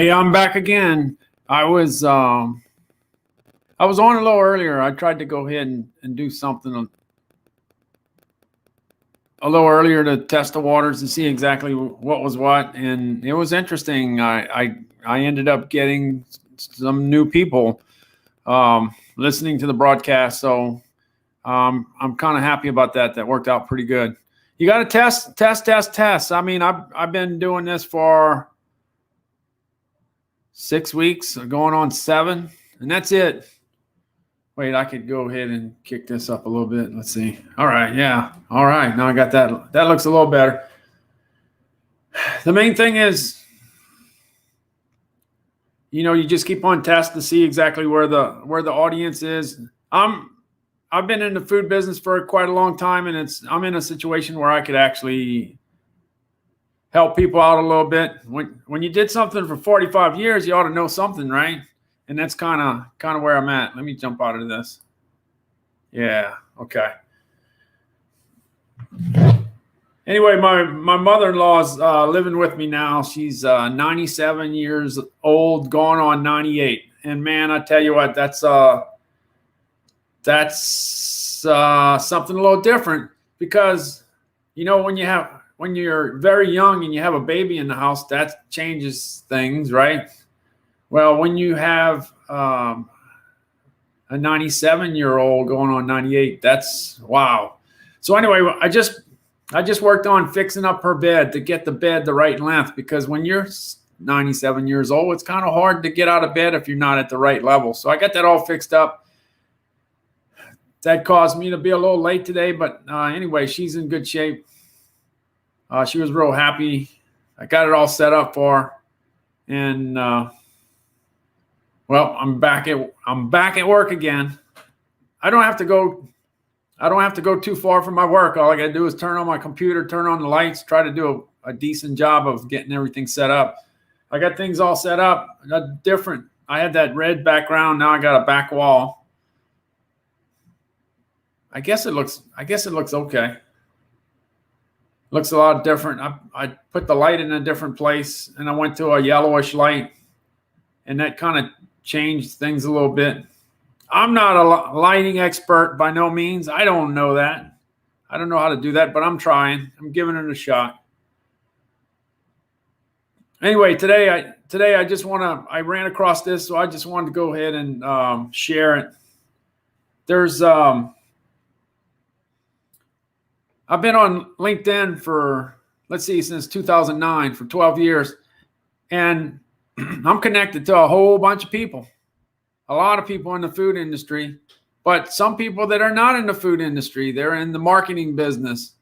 Hey, I'm back again. I was on a little earlier. I tried to go ahead and do something a little earlier to test the waters and see exactly what was what, and it was interesting. I ended up getting some new people listening to the broadcast, so I'm kind of happy about that. That worked out pretty good. You got to test. I mean, I've been doing this for 6 weeks, going on 7, and that's it. Wait, I could go ahead and kick this up a little bit. Let's see. All right, yeah. All right, now I got that. That looks a little better. The main thing is, you just keep on testing to see exactly where the audience is. I've been in the food business for quite a long time, and I'm in a situation where I could actually help people out a little bit. When you did something for 45 years, you ought to know something, right? And that's kind of where I'm at. Let me jump out of this. Yeah, okay. Anyway, my mother-in-law's living with me now. She's 97 years old, going on 98. And man, I tell you what, that's something a little different because when you're very young and you have a baby in the house, that changes things, right? Well, when you have a 97-year-old going on 98, that's wow. So anyway, I just worked on fixing up her bed to get the bed the right length, because when you're 97 years old, it's kind of hard to get out of bed if you're not at the right level. So I got that all fixed up. That caused me to be a little late today, but anyway, she's in good shape. She was real happy. I got it all set up for her, and well, I'm back at work again. I don't have to go too far from my work. All I got to do is turn on my computer, turn on the lights, try to do a decent job of getting everything set up. I got things all set up. I had that red background. Now I got a back wall. I guess it looks okay. Looks a lot different. I put the light in a different place, and I went to a yellowish light, and that kind of changed things a little bit. I'm not a lighting expert by no means. I don't know that. I don't know how to do that, but I'm trying. I'm giving it a shot. Anyway, today I ran across this, so I just wanted to go ahead and share it. I've been on LinkedIn since 2009, for 12 years, and I'm connected to a whole bunch of people, a lot of people in the food industry, but some people that are not in the food industry. They're in the marketing business,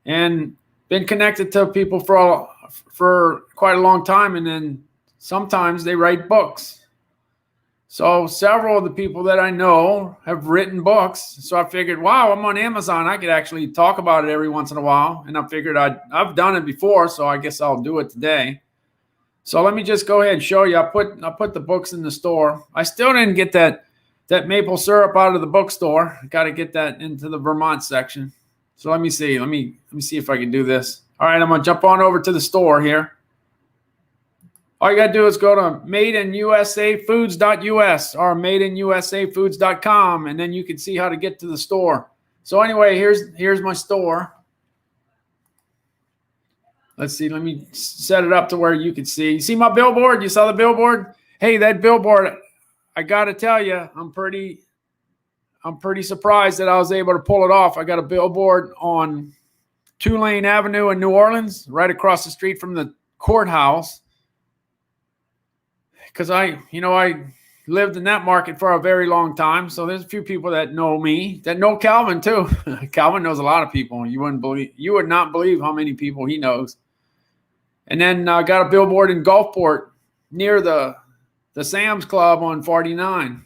and been connected to people for quite a long time. And then sometimes they write books. So several of the people that I know have written books. So I figured, wow, I'm on Amazon. I could actually talk about it every once in a while. And I figured I've done it before, so I guess I'll do it today. So let me just go ahead and show you. I put the books in the store. I still didn't get that maple syrup out of the bookstore. Got to get that into the Vermont section. So let me see. Let me see if I can do this. All right, I'm gonna jump on over to the store here. All you got to do is go to madeInUSAFoods.us or madeInUSAFoods.com, and then you can see how to get to the store. So anyway, here's my store. Let's see. Let me set it up to where you can see. You see my billboard? You saw the billboard? Hey, that billboard, I got to tell you, I'm pretty surprised that I was able to pull it off. I got a billboard on Tulane Avenue in New Orleans, right across the street from the courthouse. Because I lived in that market for a very long time. So there's a few people that know me, that know Calvin too. Calvin knows a lot of people. You would not believe how many people he knows. And then I got a billboard in Gulfport near the Sam's Club on 49.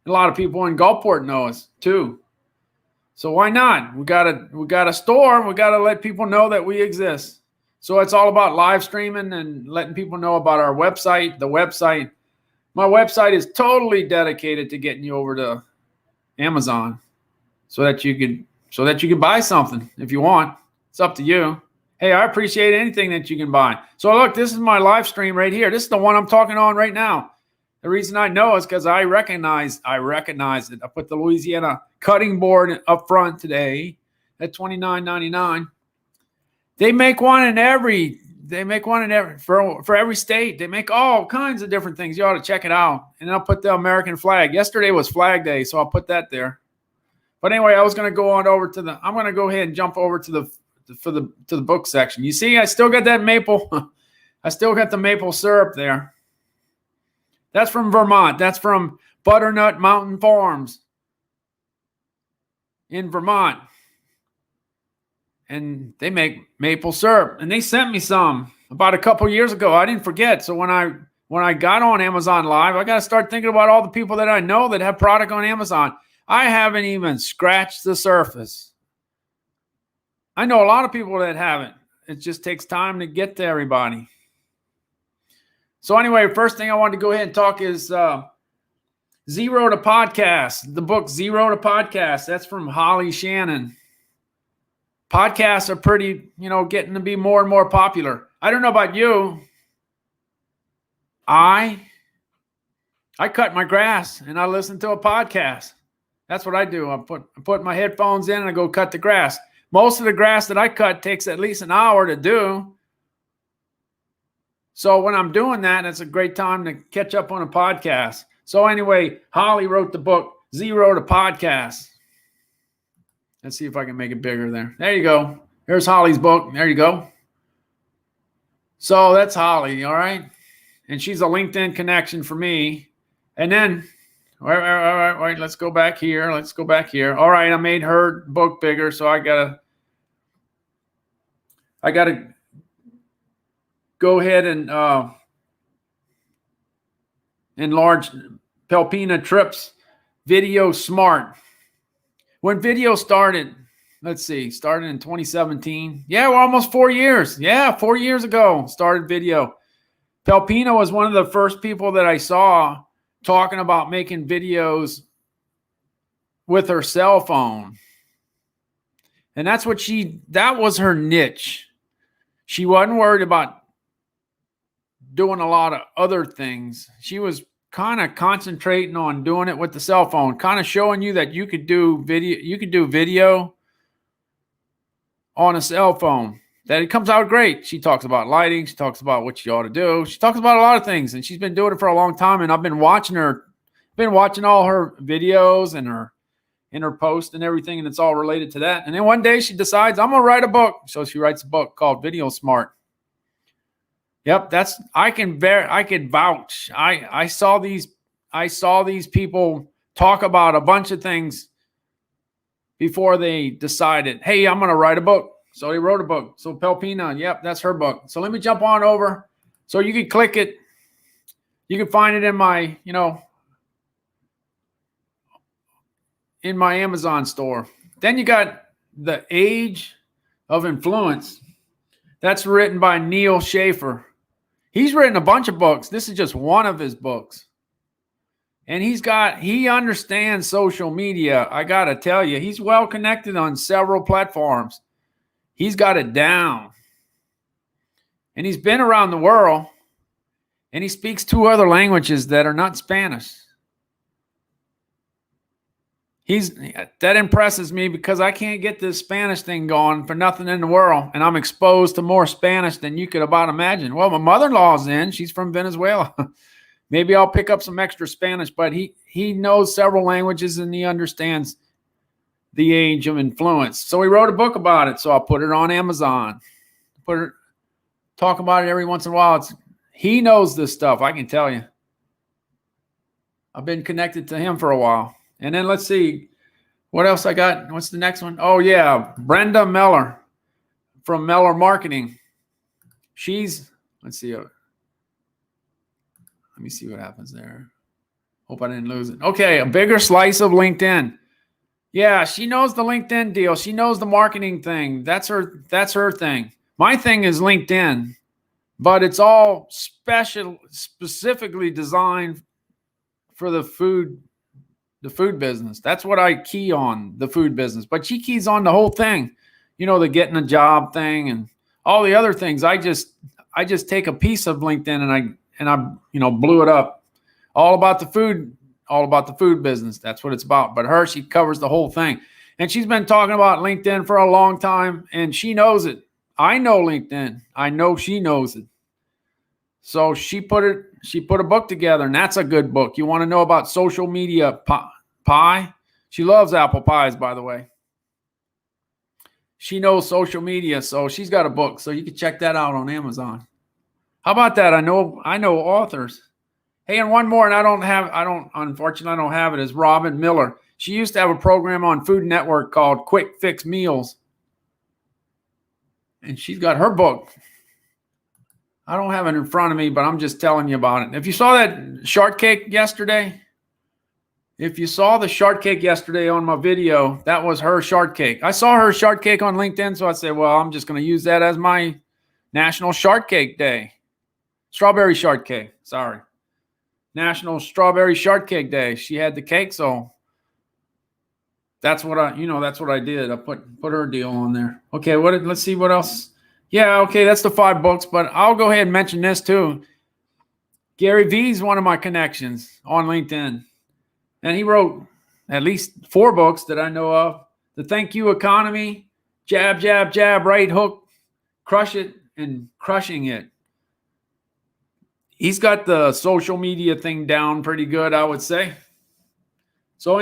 A lot of people in Gulfport know us too. So why not? We got a store. We got to let people know that we exist. So it's all about live streaming and letting people know about our website. My website is totally dedicated to getting you over to Amazon so that you could buy something if you want. It's up to you. Hey, I appreciate anything that you can buy. So look, this is my live stream right here. This is the one I'm talking on right now. The reason I know is because I recognize it. I put the Louisiana cutting board up front today at $29.99. They make one in every for every state. They make all kinds of different things. You ought to check it out. And I'll put the American flag. Yesterday was Flag Day, so I'll put that there. But anyway, I was going to go on over to I'm going to go ahead and jump over to the book section. You see, I still got that maple. I still got the maple syrup there. That's from Vermont. That's from Butternut Mountain Farms in Vermont. And they make maple syrup. And they sent me some about a couple years ago. I didn't forget. So when I got on Amazon Live, I got to start thinking about all the people that I know that have product on Amazon. I haven't even scratched the surface. I know a lot of people that haven't. It just takes time to get to everybody. So anyway, first thing I wanted to go ahead and talk is Zero to Podcast. The book Zero to Podcast. That's from Holly Shannon. Podcasts are pretty, getting to be more and more popular. I don't know about you. I cut my grass and I listen to a podcast. That's what I do. I put my headphones in and I go cut the grass. Most of the grass that I cut takes at least an hour to do. So when I'm doing that, it's a great time to catch up on a podcast. So anyway, Holly wrote the book, Zero to Podcast. Let's see if I can make it bigger there. There you go. Here's Holly's book. There you go. So that's Holly, all right? And she's a LinkedIn connection for me. And then, wait, let's go back here. All right, I made her book bigger, so I gotta go ahead and enlarge Pelpina Tripp's Video Smart. When video started, started in 2017. Yeah, we're almost 4 years. Yeah, 4 years ago, started video. Pelpina was one of the first people that I saw talking about making videos with her cell phone. And that was her niche. She wasn't worried about doing a lot of other things. She was kind of concentrating on doing it with the cell phone, kind of showing you that you could do video on a cell phone, that it comes out great. She talks about lighting. She talks about what you ought to do. She talks about a lot of things, and she's been doing it for a long time. And I've been watching all her videos and her posts and everything, and it's all related to that. And then one day she decides, I'm going to write a book. So she writes a book called Video Smart. Yep, I can vouch. I saw these people talk about a bunch of things before they decided, hey, I'm going to write a book. So they wrote a book. So Pelpina, yep, that's her book. So let me jump on over. So you can click it. You can find it in my, in my Amazon store. Then you got The Age of Influence. That's written by Neal Schaffer. He's written a bunch of books. This is just one of his books. And he understands social media. I got to tell you, he's well connected on several platforms. He's got it down. And he's been around the world. And he speaks 2 other languages that are not Spanish. That impresses me because I can't get this Spanish thing going for nothing in the world. And I'm exposed to more Spanish than you could about imagine. Well, my mother-in-law's in. She's from Venezuela. Maybe I'll pick up some extra Spanish, but he knows several languages and he understands The Age of Influence. So he wrote a book about it. So I'll put it on Amazon. Talk about it every once in a while. He knows this stuff, I can tell you. I've been connected to him for a while. And then let's see what else I got. What's the next one? Oh, yeah. Brenda Meller from Meller Marketing. Let's see. Let me see what happens there. Hope I didn't lose it. Okay. A bigger slice of LinkedIn. Yeah. She knows the LinkedIn deal. She knows the marketing thing. That's her thing. My thing is LinkedIn, but it's all specifically designed for the food business. That's what I key on, the food business. But she keys on the whole thing, the getting a job thing and all the other things. I just take a piece of LinkedIn and I blew it up. All about the food business. That's what it's about. But she covers the whole thing. And she's been talking about LinkedIn for a long time, and she knows it. I know LinkedIn. I know she knows it. So she put a book together, and that's a good book. You want to know about social media pie? She loves apple pies, by the way. She knows social media, so she's got a book. So you can check that out on Amazon. How about that? I know authors. Hey, and one more, and unfortunately, I don't have it, is Robin Miller. She used to have a program on Food Network called Quick Fix Meals. And she's got her book. I don't have it in front of me, but I'm just telling you about it. If you saw that shortcake yesterday, on my video, that was her shortcake. I saw her shortcake on LinkedIn, so I said, well, I'm just going to use that as my National Shortcake Day. Strawberry shortcake, sorry. National Strawberry Shortcake Day. She had the cake, so that's what I did. I put her deal on there. Okay, let's see what else. Yeah, okay, that's the 5 books, but I'll go ahead and mention this too. Gary Vee's one of my connections on LinkedIn. And he wrote at least 4 books that I know of. The Thank You Economy, Jab, Jab, Jab, Right Hook, Crush It, and Crushing It. He's got the social media thing down pretty good, I would say. So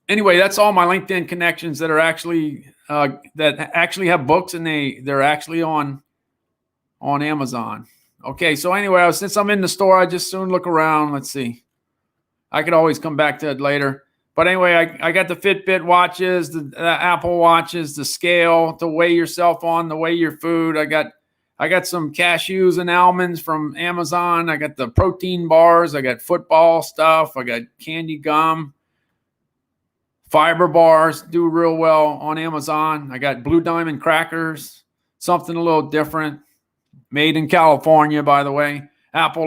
anyway, that's all my LinkedIn connections that are actually have books, and they're actually on Amazon. Okay, so anyway, since I'm in the store, I just soon look around. Let's see. I could always come back to it later. But anyway, I got the Fitbit watches, the Apple watches, the scale to weigh yourself on, to weigh your food. I got some cashews and almonds from Amazon. I got the protein bars. I got football stuff. I got candy gum. Fiber bars do real well on Amazon. I got Blue Diamond crackers, something a little different. Made in California, by the way. Apple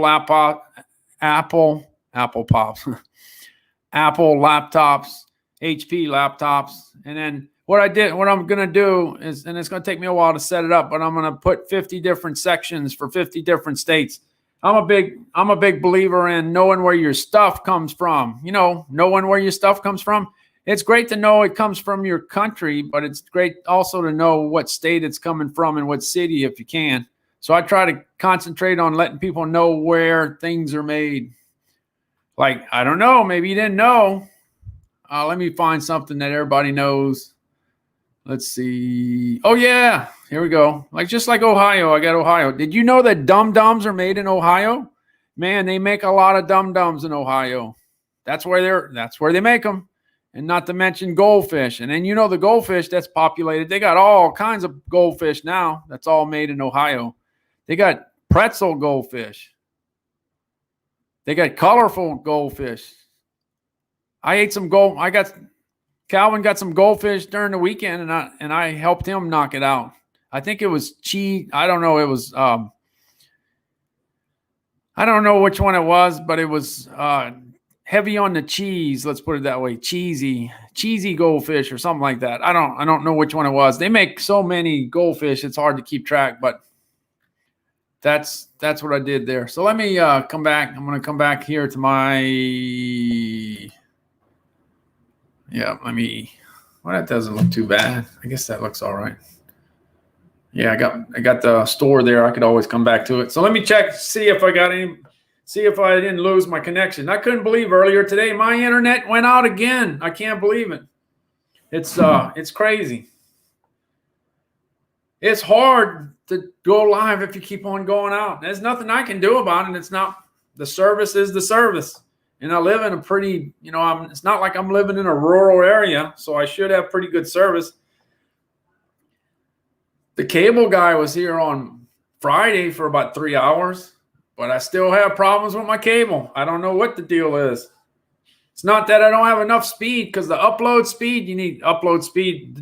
Pops. Apple laptops, HP laptops. And then what I'm going to do is, and it's going to take me a while to set it up, but I'm going to put 50 different sections for 50 different states. I'm a big believer in knowing where your stuff comes from. Knowing where your stuff comes from. It's great to know it comes from your country, but it's great also to know what state it's coming from and what city if you can. So I try to concentrate on letting people know where things are made. Like, I don't know, maybe you didn't know. Let me find something that everybody knows. Let's see. Oh, yeah, here we go. Just like Ohio, I got Ohio. Did you know that Dum-Dums are made in Ohio? Man, they make a lot of Dum-Dums in Ohio. That's where they make them. And not to mention goldfish. And then the goldfish that's populated. They got all kinds of goldfish now. That's all made in Ohio. They got pretzel goldfish. They got colorful goldfish. Calvin got some goldfish during the weekend, and I helped him knock it out. I think it was cheese. I don't know. It was I don't know which one it was, but it was heavy on the cheese. Let's put it that way. Cheesy goldfish or something like that. I don't know which one it was. They make so many goldfish, it's hard to keep track, but that's what I did there. So let me come back. I'm going to come back here to my, well, that doesn't look too bad. I guess that looks all right. Yeah, I got the store there. I could always come back to it. So let me check, see if I didn't lose my connection. I couldn't believe earlier today my internet went out again. I can't believe it. It's crazy. It's hard to go live if you keep on going out. There's nothing I can do about it. It's not, the service is the service. And I live in a pretty, it's not like I'm living in a rural area, so I should have pretty good service. The cable guy was here on Friday for about 3 hours, but I still have problems with my cable. I don't know what the deal is. It's not that I don't have enough speed, because the upload speed, you need upload speed to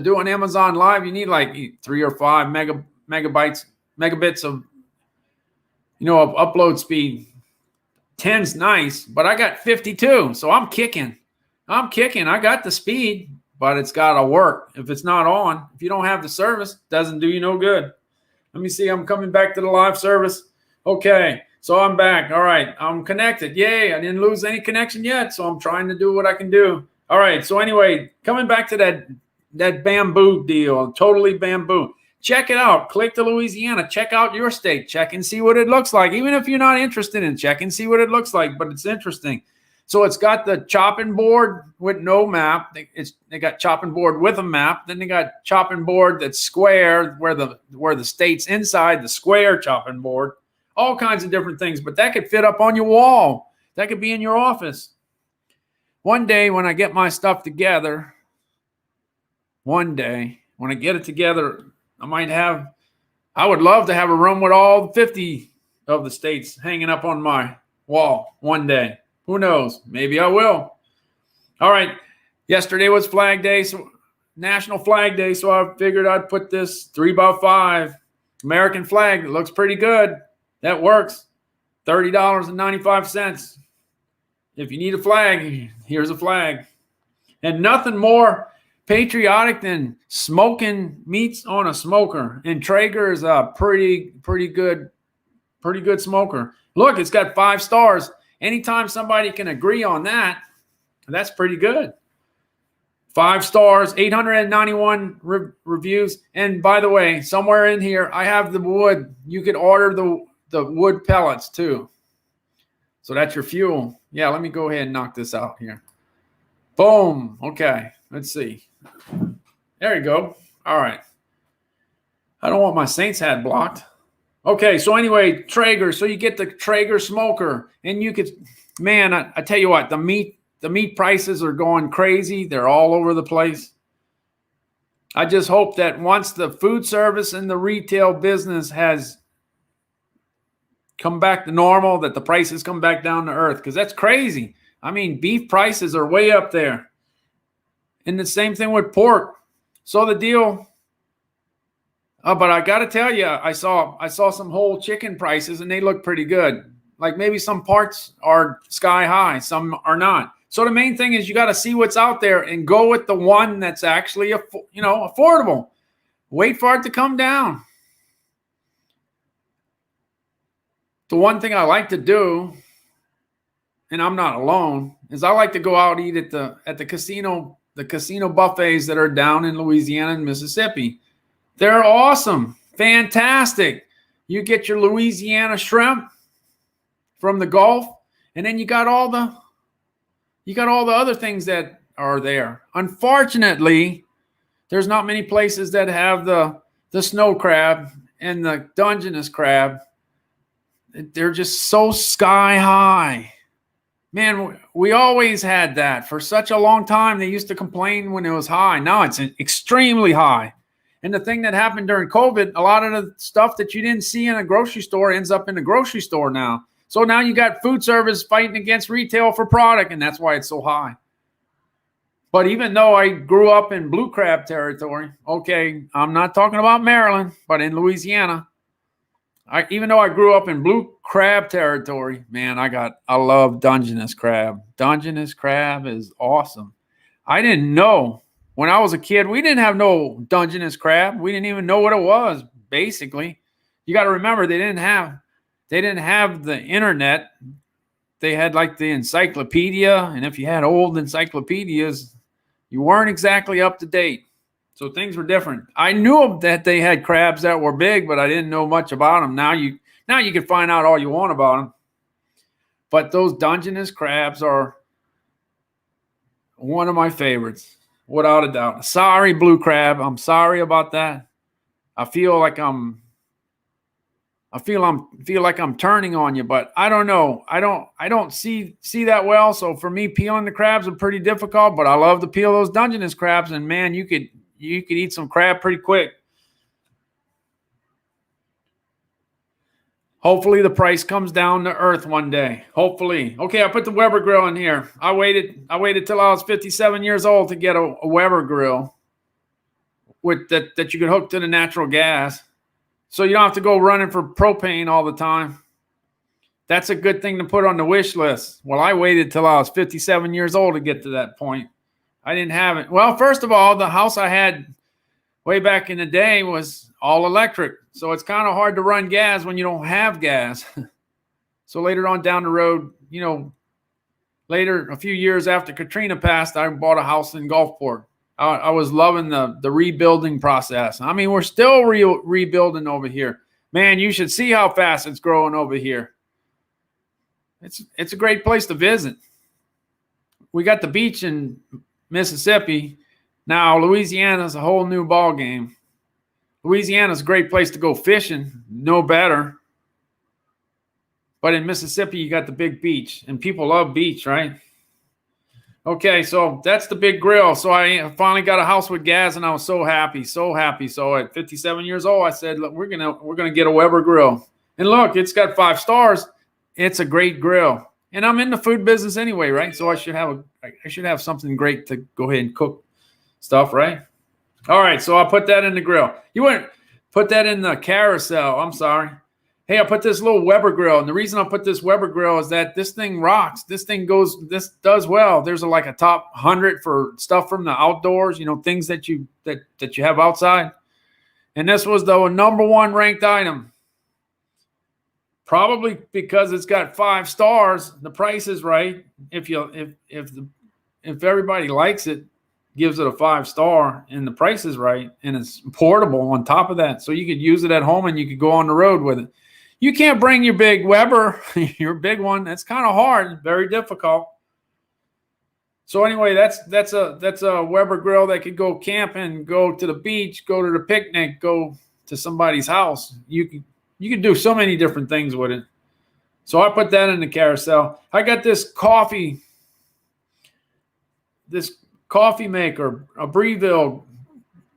do an Amazon Live. You need like 3 or 5 megabits of, of upload speed. 10's nice, but I got 52, so I'm kicking. I got the speed, but it's got to work. If it's not on, if you don't have the service, it doesn't do you no good. Let me see. I'm coming back to the live service. Okay. So I'm back. All right. I'm connected. Yay. I didn't lose any connection yet. So I'm trying to do what I can do. All right. So anyway, coming back to that bamboo deal, totally bamboo. Check it out. Click to Louisiana. Check out your state. Check and see what it looks like. Even if you're not interested in, check and see what it looks like. But it's interesting. So it's got the chopping board with no map. They got chopping board with a map. Then they got chopping board that's square, where the state's inside the square chopping board. All kinds of different things. But that could fit up on your wall. That could be in your office. One day when I get my stuff together, one day when I get it together, I would love to have a room with all 50 of the states hanging up on my wall one day. Who knows? Maybe I will. All right. Yesterday was Flag Day, so National Flag Day, so I figured I'd put this 3x5 American flag. It looks pretty good. That works. $30.95. If you need a flag, here's a flag. And nothing more patriotic than smoking meats on a smoker. And Traeger is a pretty good smoker. Look, it's got 5 stars. Anytime somebody can agree on that, that's pretty good. 5 stars, 891 reviews. And by the way, somewhere in here, I have the wood. You could order the wood pellets too. So that's your fuel. Yeah, let me go ahead and knock this out here. Boom. Okay, let's see. There you go. All right. I don't want my Saints hat blocked. Okay, so anyway, Traeger. So you get the Traeger smoker, and you could, man, I tell you what, the meat prices are going crazy. They're all over the place. I just hope that once the food service and the retail business has come back to normal, that the prices come back down to earth, because that's crazy. I mean, beef prices are way up there. And the same thing with pork. So the deal. But I got to tell you, I saw some whole chicken prices, and they look pretty good. Like maybe some parts are sky high, some are not. So the main thing is you got to see what's out there and go with the one that's actually affordable. Wait for it to come down. The one thing I like to do, and I'm not alone, is I like to go out and eat at the casino buffets that are down in Louisiana and Mississippi. They're awesome, fantastic. You get your Louisiana shrimp from the Gulf, and then you got all the other things that are there. Unfortunately, there's not many places that have the snow crab and the Dungeness crab. They're just so sky high. Man, we always had that for such a long time. They used to complain when it was high. Now it's extremely high. And the thing that happened during COVID, a lot of the stuff that you didn't see in a grocery store ends up in the grocery store now. So now you got food service fighting against retail for product, and that's why it's so high. But even though I grew up in blue crab territory, okay, I'm not talking about Maryland, but in Louisiana, even though I grew up in blue crab territory, man, I love Dungeness crab. Dungeness crab is awesome. I didn't know. When I was a kid, we didn't have no Dungeness crab. We didn't even know what it was, basically. You got to remember, they didn't have the internet. They had like the encyclopedia, and if you had old encyclopedias, you weren't exactly up to date. So things were different. I knew that they had crabs that were big, but I didn't know much about them. Now you can find out all you want about them. But those Dungeness crabs are one of my favorites, without a doubt. Sorry, blue crab. I'm sorry about that. I feel like I'm turning on you, but I don't know. I don't see that well. So for me, peeling the crabs are pretty difficult, but I love to peel those Dungeness crabs, and man, you could eat some crab pretty quick. Hopefully the price comes down to earth one day. Hopefully. Okay, I put the Weber grill in here. I waited till I was 57 years old to get a Weber grill with that you could hook to the natural gas. So you don't have to go running for propane all the time. That's a good thing to put on the wish list. Well, I waited till I was 57 years old to get to that point. I didn't have it. Well, first of all, the house I had way back in the day was all electric. So it's kind of hard to run gas when you don't have gas. So later on down the road, later, a few years after Katrina passed, I bought a house in Gulfport. I was loving the rebuilding process. I mean, we're still rebuilding over here. Man, you should see how fast it's growing over here. It's a great place to visit. We got the beach in Mississippi. Now, Louisiana's a whole new ball game. Louisiana's a great place to go fishing, no better. But in Mississippi, you got the big beach, and people love beach, right? Okay, so that's the big grill. So I finally got a house with gas, and I was so happy, so happy. So at 57 years old, I said, look, we're gonna get a Weber grill. And look, it's got 5 stars. It's a great grill. And I'm in the food business anyway, right? So I should have something great to go ahead and cook stuff, right? All right, so I put that in the grill. You wouldn't put that in the carousel. I'm sorry. Hey, I put this little Weber grill, and the reason I put this Weber grill is that this thing rocks. This does well. There's like a top 100 for stuff from the outdoors, things that you have outside. And this was the number 1 ranked item. Probably because it's got 5 stars. The price is right. If everybody likes it, gives it a 5-star, and the price is right, and it's portable on top of that, so you could use it at home and you could go on the road with it. You can't bring your big Weber, your big one. That's kind of hard, very difficult. So anyway, that's a Weber grill that could go camping, go to the beach, go to the picnic, go to somebody's house. You can do so many different things with it. So I put that in the carousel. I got this coffee maker, a Breville.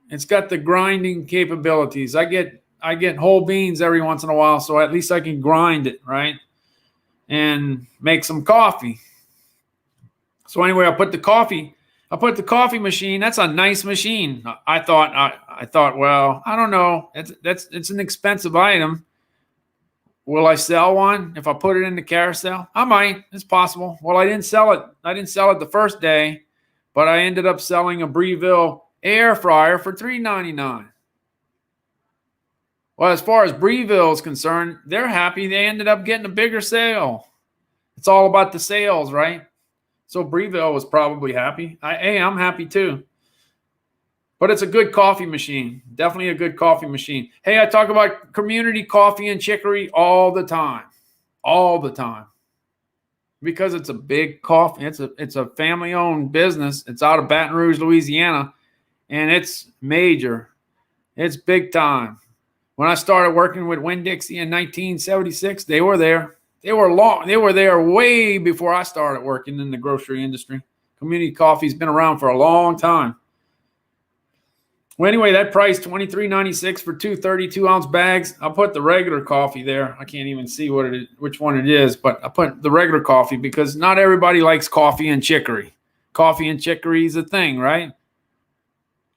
It's got the grinding capabilities. I get whole beans every once in a while, so at least I can grind it, right? And make some coffee. So anyway, I put the coffee machine. That's a nice machine. I thought, well, I don't know. It's an expensive item. Will I sell one if I put it in the carousel? I might. It's possible. Well, I didn't sell it. I didn't sell it the first day, but I ended up selling a Breville air fryer for $3.99. Well, as far as Breville is concerned, they're happy. They ended up getting a bigger sale. It's all about the sales, right? So Breville was probably happy. I'm happy too. But it's a good coffee machine. Definitely a good coffee machine. Hey, I talk about Community Coffee in Chicory all the time. All the time. Because it's a big coffee. It's a family-owned business. It's out of Baton Rouge, Louisiana. And it's major. It's big time. When I started working with Winn-Dixie in 1976, they were there. They were there way before I started working in the grocery industry. Community Coffee's been around for a long time. Well, anyway, that price, $23.96 for 2 32-ounce bags. I'll put the regular coffee there. I can't even see which one it is, but I put the regular coffee because not everybody likes coffee and chicory. Coffee and chicory is a thing, right?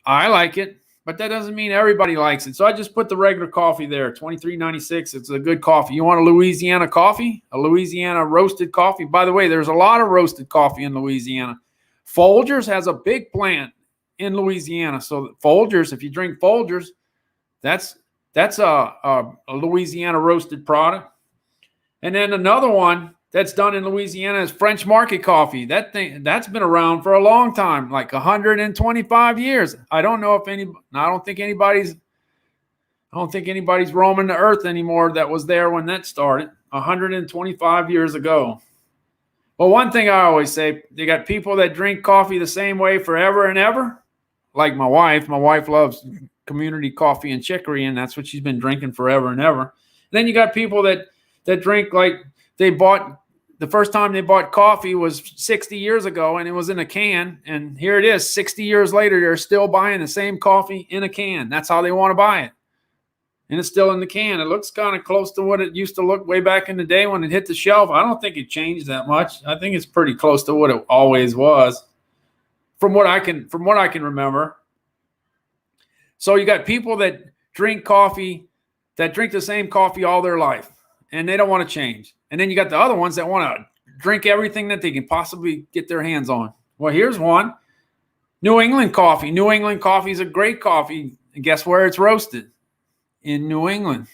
I like it. But that doesn't mean everybody likes it. So I just put the regular coffee there, $23.96. It's a good coffee. You want a Louisiana coffee? A Louisiana roasted coffee? By the way, there's a lot of roasted coffee in Louisiana. Folgers has a big plant in Louisiana. So Folgers, if you drink Folgers, that's a Louisiana roasted product. And then another one that's done in Louisiana is French Market coffee. That's been around for a long time, like 125 years. I don't think anybody's roaming the earth anymore that was there when that started 125 years ago. Well, one thing I always say, you got people that drink coffee the same way forever and ever, like my wife. My wife loves Community Coffee and Chicory, and that's what she's been drinking forever and ever. And then you got people that drink like the first time they bought coffee was 60 years ago, and it was in a can. And here it is, 60 years later, they're still buying the same coffee in a can. That's how they want to buy it. And it's still in the can. It looks kind of close to what it used to look way back in the day when it hit the shelf. I don't think it changed that much. I think it's pretty close to what it always was, from what I can remember. So you got people that drink the same coffee all their life, and they don't want to change. And then you got the other ones that want to drink everything that they can possibly get their hands on. Well, here's one. New England coffee. New England coffee is a great coffee. guess where it's roasted? In New England.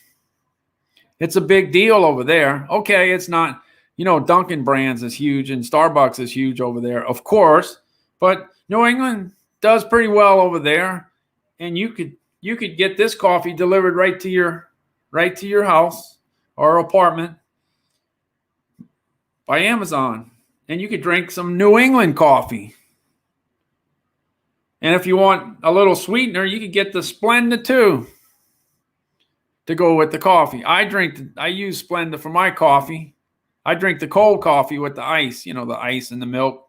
It's a big deal over there. Okay, it's not, Dunkin' Brands is huge and Starbucks is huge over there, of course, but New England does pretty well over there, and you could get this coffee delivered right to your house or apartment by Amazon, and you could drink some New England coffee. And if you want a little sweetener, you could get the Splenda too to go with the coffee. I use Splenda for my coffee. I drink the cold coffee with the ice, the ice and the milk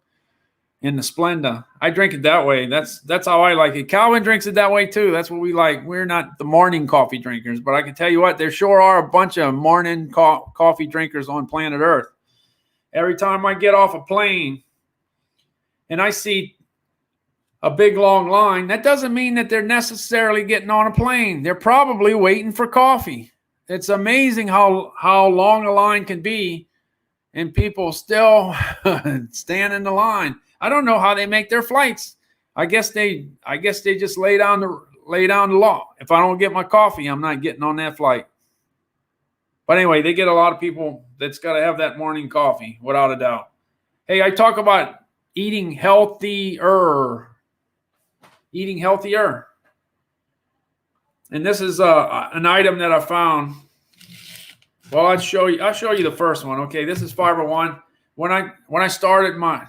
in the Splenda. I drink it that way. That's how I like it. Calvin drinks it that way too. That's what we like. We're not the morning coffee drinkers, but I can tell you what, there sure are a bunch of morning coffee drinkers on planet Earth. Every time I get off a plane and I see a big long line, that doesn't mean that they're necessarily getting on a plane. They're probably waiting for coffee. It's amazing how long a line can be and people still stand in the line. I don't know how they make their flights. I guess they just lay down the law. If I don't get my coffee, I'm not getting on that flight. But anyway, they get a lot of people that's got to have that morning coffee, without a doubt. Hey, I talk about eating healthier. And this is an item that I found. Well, I'll show you the first one. Okay, this is Fiber One. When I started my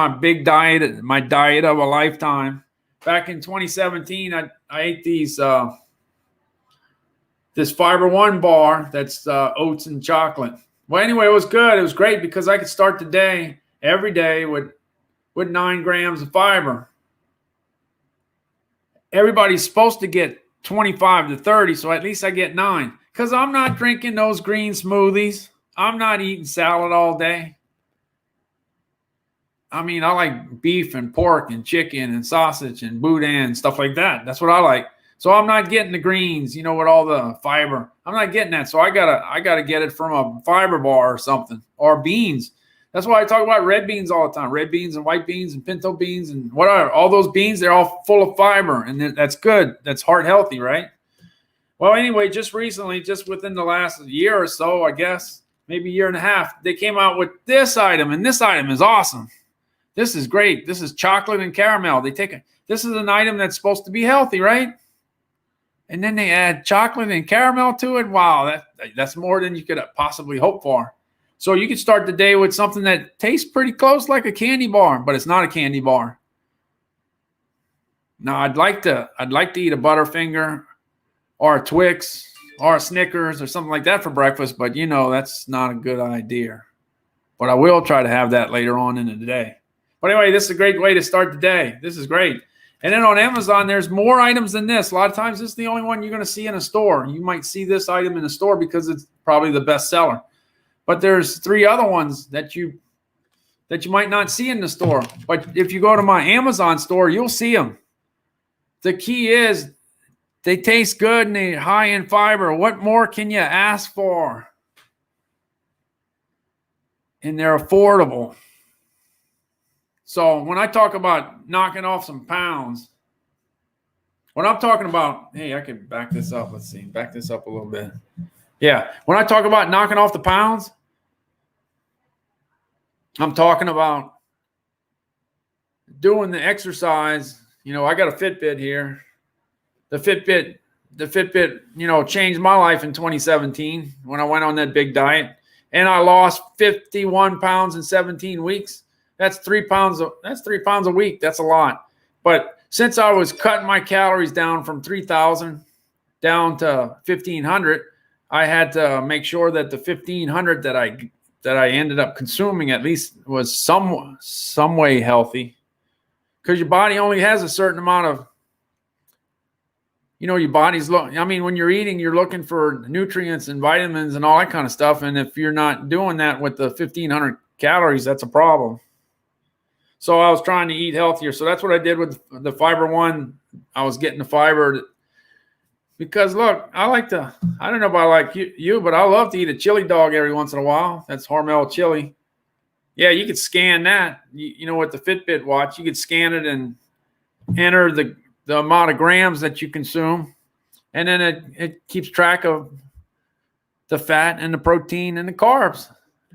big diet, my diet of a lifetime, back in 2017, I ate this Fiber One bar that's oats and chocolate. Well, anyway, it was good. It was great because I could start the day every day with 9 grams of fiber. Everybody's supposed to get 25 to 30, so at least I get 9. Because I'm not drinking those green smoothies. I'm not eating salad all day. I mean, I like beef and pork and chicken and sausage and boudin and stuff like that. That's what I like. So I'm not getting the greens, with all the fiber. I'm not getting that. So I gotta get it from a fiber bar or something, or beans. That's why I talk about red beans all the time. Red beans and white beans and pinto beans and whatever. All those beans, they're all full of fiber, and that's good. That's heart healthy, right? Well, anyway, just recently, just within the last year or so, I guess, maybe a year and a half, they came out with this item, and this item is awesome. This is great. This is chocolate and caramel. This is an item that's supposed to be healthy, right? And then they add chocolate and caramel to it. Wow, that's more than you could possibly hope for. So you could start the day with something that tastes pretty close like a candy bar, but it's not a candy bar. Now, I'd like to eat a Butterfinger or a Twix or a Snickers or something like that for breakfast, but that's not a good idea. But I will try to have that later on in the day. But anyway, this is a great way to start the day. This is great. And then on Amazon, there's more items than this. A lot of times, this is the only one you're going to see in a store. You might see this item in a store because it's probably the best seller. But there's 3 other ones that you might not see in the store. But if you go to my Amazon store, you'll see them. The key is they taste good and they're high in fiber. What more can you ask for? And they're affordable. So when I talk about knocking off some pounds, when I'm talking about, hey, I could back this up. Let's see, back this up a little bit. Yeah, when I talk about knocking off the pounds, I'm talking about doing the exercise. I got a Fitbit here. The Fitbit, changed my life in 2017 when I went on that big diet, and I lost 51 pounds in 17 weeks. That's 3 pounds. That's 3 pounds a week. That's a lot. But since I was cutting my calories down from 3,000 down to 1,500, I had to make sure that the 1,500 that I ended up consuming at least was some way healthy, because your body only has a certain amount of, your body's when you're eating, you're looking for nutrients and vitamins and all that kind of stuff. And if you're not doing that with the 1,500 calories, that's a problem. So I was trying to eat healthier. So that's what I did with the Fiber One. I was getting the fiber because, look, I don't know if I like you, but I love to eat a chili dog every once in a while. That's Hormel chili. Yeah, you could scan that. With the Fitbit watch, you could scan it and enter the amount of grams that you consume. And then it keeps track of the fat and the protein and the carbs.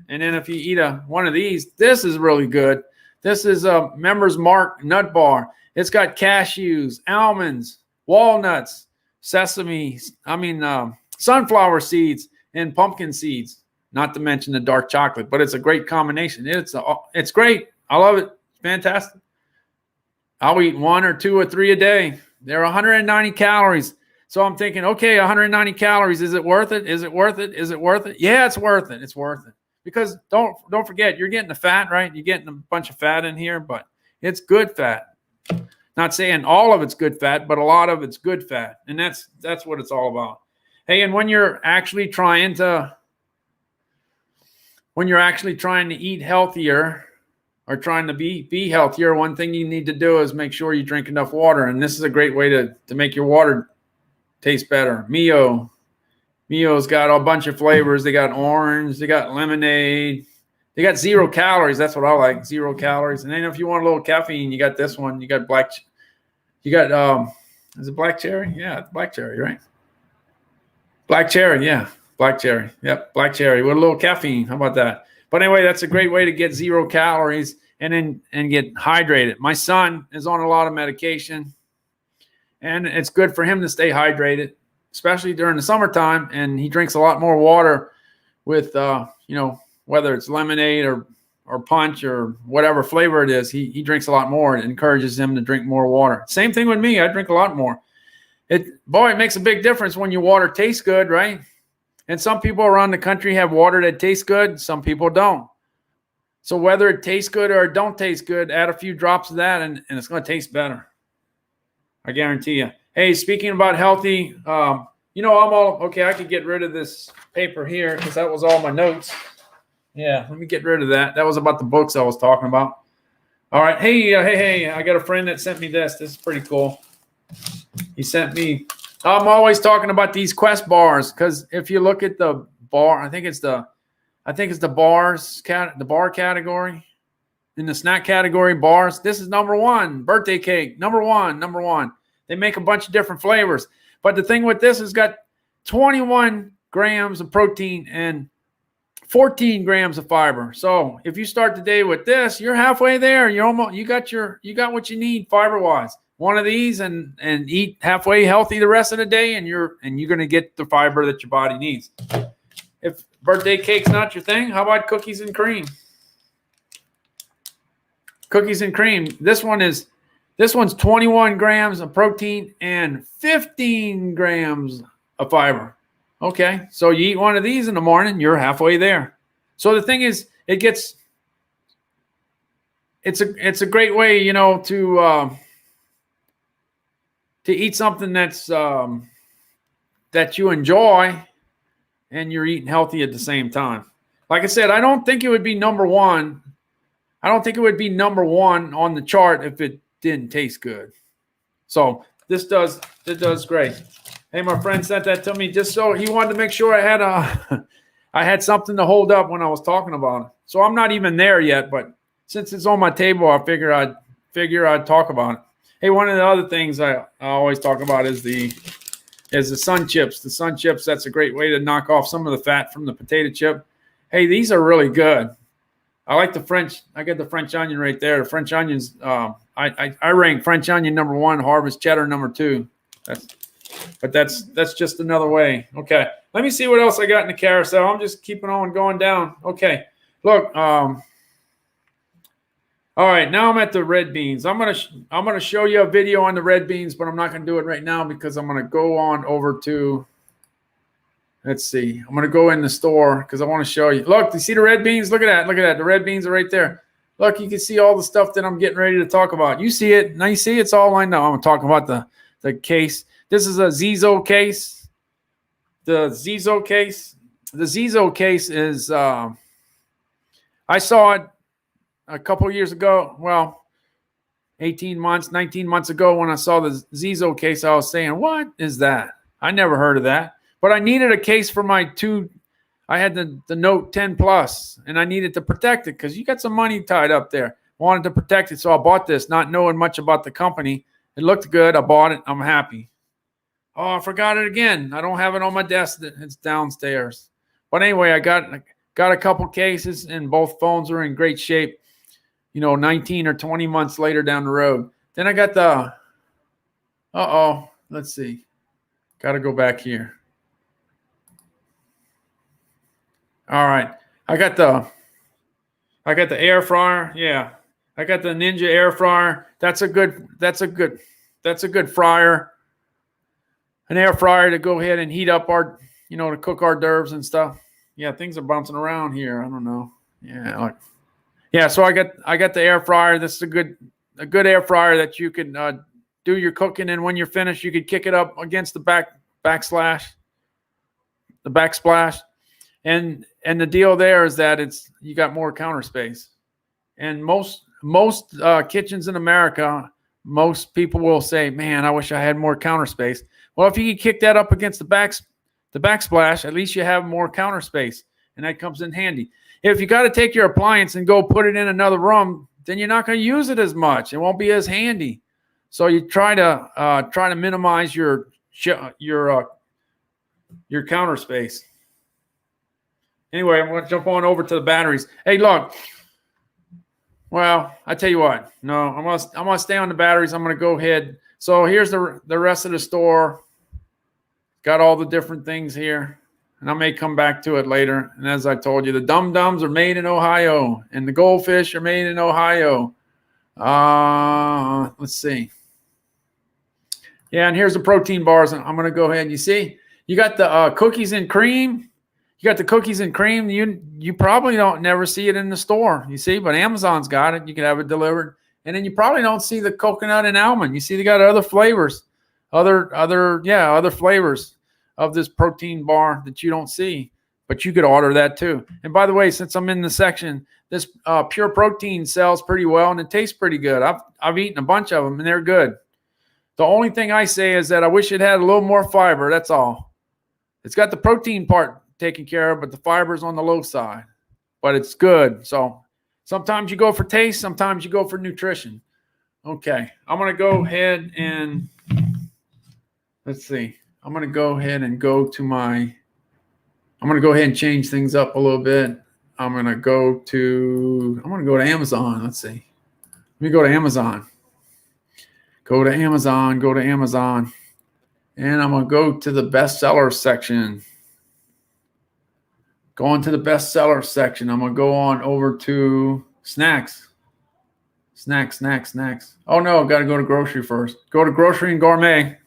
And then if you eat one of these, this is really good. This is a Members Mark nut bar. It's got cashews, almonds, walnuts, sunflower seeds, and pumpkin seeds. Not to mention the dark chocolate, but it's a great combination. It's great. I love it. It's fantastic. I'll eat 1 or 2 or 3 a day. They're 190 calories. So I'm thinking, okay, 190 calories. Is it worth it? Is it worth it? Is it worth it? Yeah, it's worth it. It's worth it. Because don't forget, you're getting the fat, right? You're getting a bunch of fat in here, but it's good fat. Not saying all of it's good fat, but a lot of it's good fat. And that's what it's all about. Hey, and when you're actually trying to eat healthier or trying to be healthier, one thing you need to do is make sure you drink enough water. And this is a great way to make your water taste better. Mio's got a bunch of flavors. They got orange, they got lemonade, they got 0 calories. That's what I like, 0 calories. And then if you want a little caffeine, you got this one. You got is it black cherry? Yeah, it's black cherry, right? Black cherry, yeah. Black cherry. Yep, black cherry with a little caffeine. How about that? But anyway, that's a great way to get 0 calories and get hydrated. My son is on a lot of medication, and it's good for him to stay hydrated, especially during the summertime. And he drinks a lot more water with, whether it's lemonade or punch or whatever flavor it is. He drinks a lot more. It encourages him to drink more water. Same thing with me. I drink a lot more. It makes a big difference when your water tastes good, right? And some people around the country have water that tastes good. Some people don't. So whether it tastes good or it don't taste good, add a few drops of that and it's going to taste better. I guarantee you. Hey, speaking about healthy, I could get rid of this paper here because that was all my notes. Yeah, let me get rid of that. That was about the books I was talking about. All right. Hey, I got a friend that sent me this. This is pretty cool. He sent me, I'm always talking about these Quest bars because if you look at the bar, I think it's the bar category. In the snack category, bars, this is number 1. Birthday cake, number one. They make a bunch of different flavors. But the thing with this is got 21 grams of protein and 14 grams of fiber. So if you start the day with this, you're halfway there. You got what you need fiber-wise. One of these and eat halfway healthy the rest of the day, and you're going to get the fiber that your body needs. If birthday cake's not your thing, how about cookies and cream? Cookies and cream. This one's 21 grams of protein and 15 grams of fiber. Okay, so you eat one of these in the morning, you're halfway there. So the thing is, it's a great way, to eat something that's that you enjoy, and you're eating healthy at the same time. Like I said, I don't think it would be number 1. I don't think it would be number 1 on the chart if it didn't taste good. So this does great. Hey, my friend sent that to me just so he wanted to make sure I had something to hold up when I was talking about it. So I'm not even there yet, but since it's on my table, I figure I'd talk about it. Hey, one of the other things I always talk about is the sun chips. The sun chips, that's a great way to knock off some of the fat from the potato chip. Hey, these are really good. I like the French. I get the French onion right there. The French onions, I rank French onion number 1, harvest cheddar number 2. That's just another way. Okay, let me see what else I got in the carousel. I'm just keeping on going down. Okay, look. All right, now I'm at the red beans. I'm gonna show you a video on the red beans, but I'm not gonna do it right now because I'm gonna go on over to. Let's see. I'm going to go in the store because I want to show you. Look, you see the red beans? Look at that. Look at that. The red beans are right there. Look, you can see all the stuff that I'm getting ready to talk about. You see it. Now you see it's all lined up. I'm talking about the case. This is a Zizo case. The Zizo case. The Zizo case is, I saw it a couple years ago. Well, 19 months ago when I saw the Zizo case, I was saying, what is that? I never heard of that. But I needed a case for my 2. I had the Note 10 Plus, and I needed to protect it because you got some money tied up there. Wanted to protect it, so I bought this, not knowing much about the company. It looked good. I bought it. I'm happy. Oh, I forgot it again. I don't have it on my desk. It's downstairs. But anyway, I got a couple cases, and both phones are in great shape. 19 or 20 months later down the road. Then I got the. Let's see. Got to go back here. All right. I got the air fryer. Yeah. I got the Ninja air fryer. That's a good fryer. An air fryer to go ahead and heat up our, to cook hors d'oeuvres and stuff. Yeah, things are bouncing around here. I don't know. Yeah, so I got the air fryer. This is a good air fryer that you can do your cooking, and when you're finished, you could kick it up against the backsplash. And the deal there is that you got more counter space. And most kitchens in America, most people will say, "Man, I wish I had more counter space." Well, if you could kick that up against the backsplash, at least you have more counter space, and that comes in handy. If you got to take your appliance and go put it in another room, then you're not going to use it as much. It won't be as handy. So you try to minimize your counter space. Anyway, I'm going to jump on over to the batteries. Hey, look. Well, I tell you what. No, I'm gonna stay on the batteries. I'm going to go ahead. So here's the rest of the store. Got all the different things here, and I may come back to it later. And as I told you, the Dum Dums are made in Ohio, and the Goldfish are made in Ohio. Let's see. Yeah, and here's the protein bars. I'm going to go ahead. You see, you got the cookies and cream. You got the cookies and cream. You probably never see it in the store. You see, but Amazon's got it. You can have it delivered. And then you probably don't see the coconut and almond. You see, they got other flavors, other flavors of this protein bar that you don't see. But you could order that too. And by the way, since I'm in the section, this Pure Protein sells pretty well and it tastes pretty good. I've eaten a bunch of them and they're good. The only thing I say is that I wish it had a little more fiber. That's all. It's got the protein part taken care of, but the fiber's on the low side. But it's good. So sometimes you go for taste, sometimes you go for nutrition. Okay, I'm going to go ahead and let's see. I'm going to go ahead and change things up a little bit. I'm going to go to Amazon. Let's see. Let me go to Amazon. Go to Amazon. And I'm going to go to the bestseller section. Going to the bestseller section. I'm going to go on over to snacks. Snacks. Oh, no, got to go to grocery first. Go to grocery and gourmet.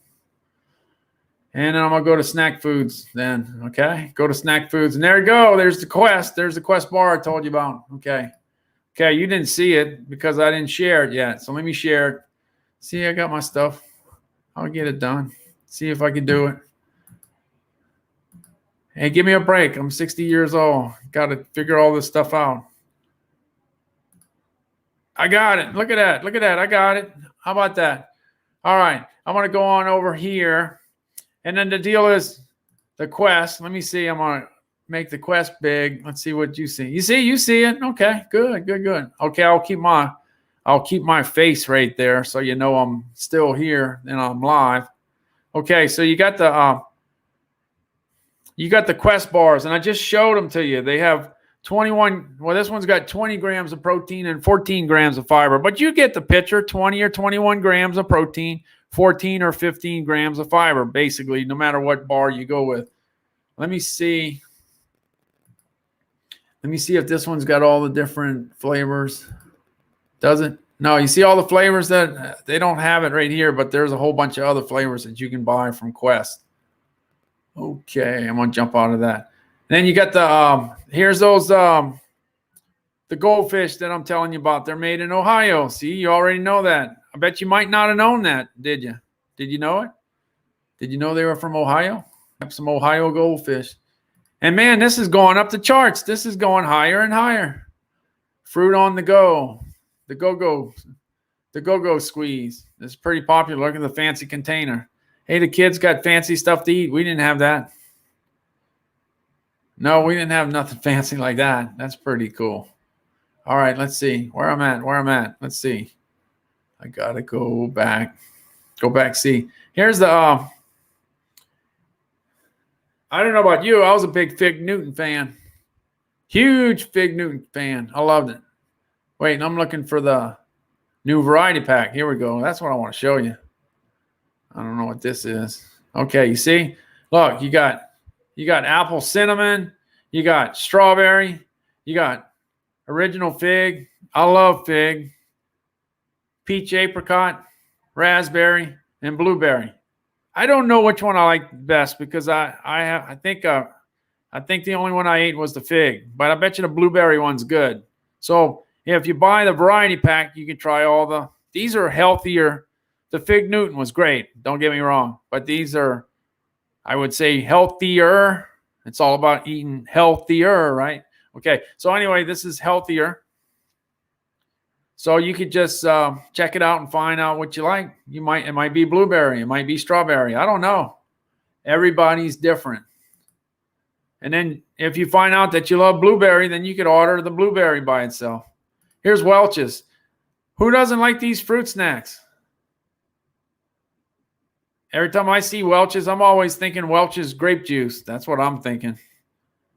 And then I'm going to go to snack foods then. Okay, go to snack foods. And there you go. There's the Quest. There's the Quest bar I told you about. Okay, you didn't see it because I didn't share it yet. So let me share it. See, I got my stuff. I'll get it done. See if I can do it. Hey, give me a break. I'm 60 years old. Got to figure all this stuff out. I got it. Look at that. I got it. How about that? All right. I'm going to go on over here. And then the deal is the Quest. Let me see. I'm going to make the Quest big. Let's see what you see. You see it? Okay, good. Okay, I'll keep my face right there so you know I'm still here and I'm live. Okay, so you got the Quest bars, and I just showed them to you. They have 21. Well, this one's got 20 grams of protein and 14 grams of fiber, but you get the picture. 20 or 21 grams of protein, 14 or 15 grams of fiber, basically, no matter what bar you go with. Let me see if this one's got all the different flavors. Does it? No, you see all the flavors that they don't have it right here, but there's a whole bunch of other flavors that you can buy from Quest. Okay, I'm going to jump out of that. And then you got here's those, the Goldfish that I'm telling you about. They're made in Ohio. See, you already know that. I bet you might not have known that, did you? Did you know it? Did you know they were from Ohio? Have some Ohio Goldfish. And man, this is going up the charts. This is going higher and higher. Fruit on the go. The go-go squeeze. It's pretty popular. Look at the fancy container. Hey, the kids got fancy stuff to eat. We didn't have that. No, we didn't have nothing fancy like that. That's pretty cool. All right, let's see where I'm at. Let's see. I got to go back. Go back, see. Here's the, I don't know about you. I was a big Fig Newton fan. Huge Fig Newton fan. I loved it. Wait, I'm looking for the new variety pack. Here we go. That's what I want to show you. I don't know what this is. Okay, you see? Look, you got apple cinnamon, you got strawberry, you got original fig. I love fig. Peach apricot, raspberry, and blueberry. I don't know which one I like best because I think the only one I ate was the fig, but I bet you the blueberry one's good. So if you buy the variety pack, you can try all the. These are healthier. The Fig Newton was great. Don't get me wrong, but these are, I would say, healthier. It's all about eating healthier, right? Okay. So anyway, this is healthier. So you could just check it out and find out what you like. It might be blueberry. It might be strawberry. I don't know. Everybody's different. And then if you find out that you love blueberry, then you could order the blueberry by itself. Here's Welch's. Who doesn't like these fruit snacks? Every time I see Welch's, I'm always thinking Welch's grape juice. That's what I'm thinking.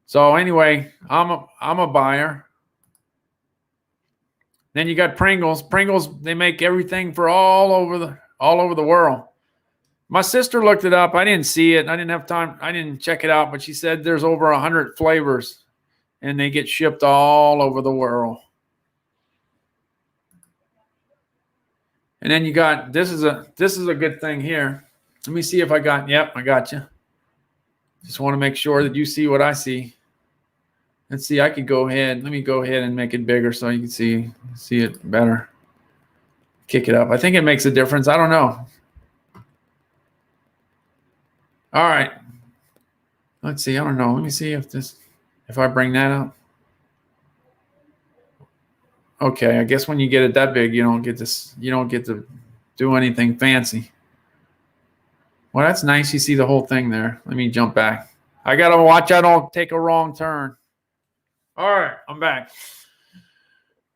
So anyway, I'm a buyer. Then you got Pringles. Pringles, they make everything for all over the world. My sister looked it up. I didn't see it. I didn't have time. I didn't check it out, but she said there's over 100 flavors and they get shipped all over the world. And then you got, this is a good thing here. Let me see if I got you. Just want to make sure that you see what I see. Let's see, I could go ahead. Let me go ahead and make it bigger so you can see it better. Kick it up. I think it makes a difference. I don't know. All right. Let's see. I don't know. Let me see if I bring that up. Okay, I guess when you get it that big, you don't get to do anything fancy. Well, that's nice. You see the whole thing there. Let me jump back. I got to watch I don't take a wrong turn. All right, I'm back.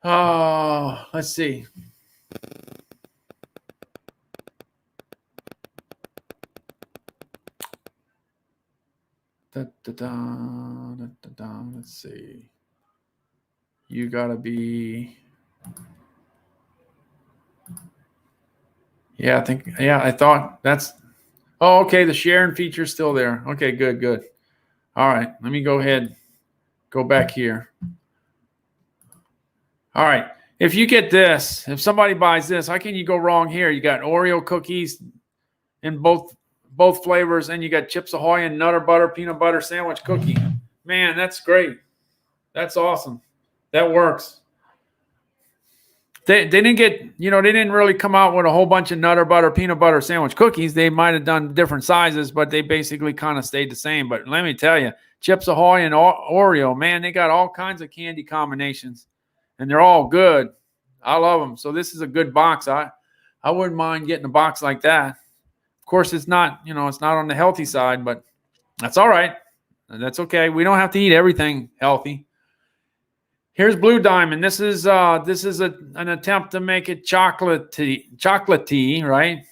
Oh, let's see. Let's see. You got to be. Yeah, I thought that's. Oh, okay. The sharing feature's still there. Okay, good. All right, let me go ahead. Go back here. All right. If you get this, if somebody buys this, how can you go wrong here? You got Oreo cookies in both flavors, and you got Chips Ahoy and Nutter Butter peanut butter sandwich cookie. Man, that's great. That's awesome. That works. They didn't get, they didn't really come out with a whole bunch of Nutter Butter peanut butter sandwich cookies. They might have done different sizes, but they basically kind of stayed the same. But let me tell you, Chips Ahoy and Oreo, man, they got all kinds of candy combinations, and they're all good. I love them. So this is a good box. I wouldn't mind getting a box like that. Of course, it's not, it's not on the healthy side, but that's all right. That's okay. We don't have to eat everything healthy. Here's Blue Diamond. This is an attempt to make it chocolatey, right?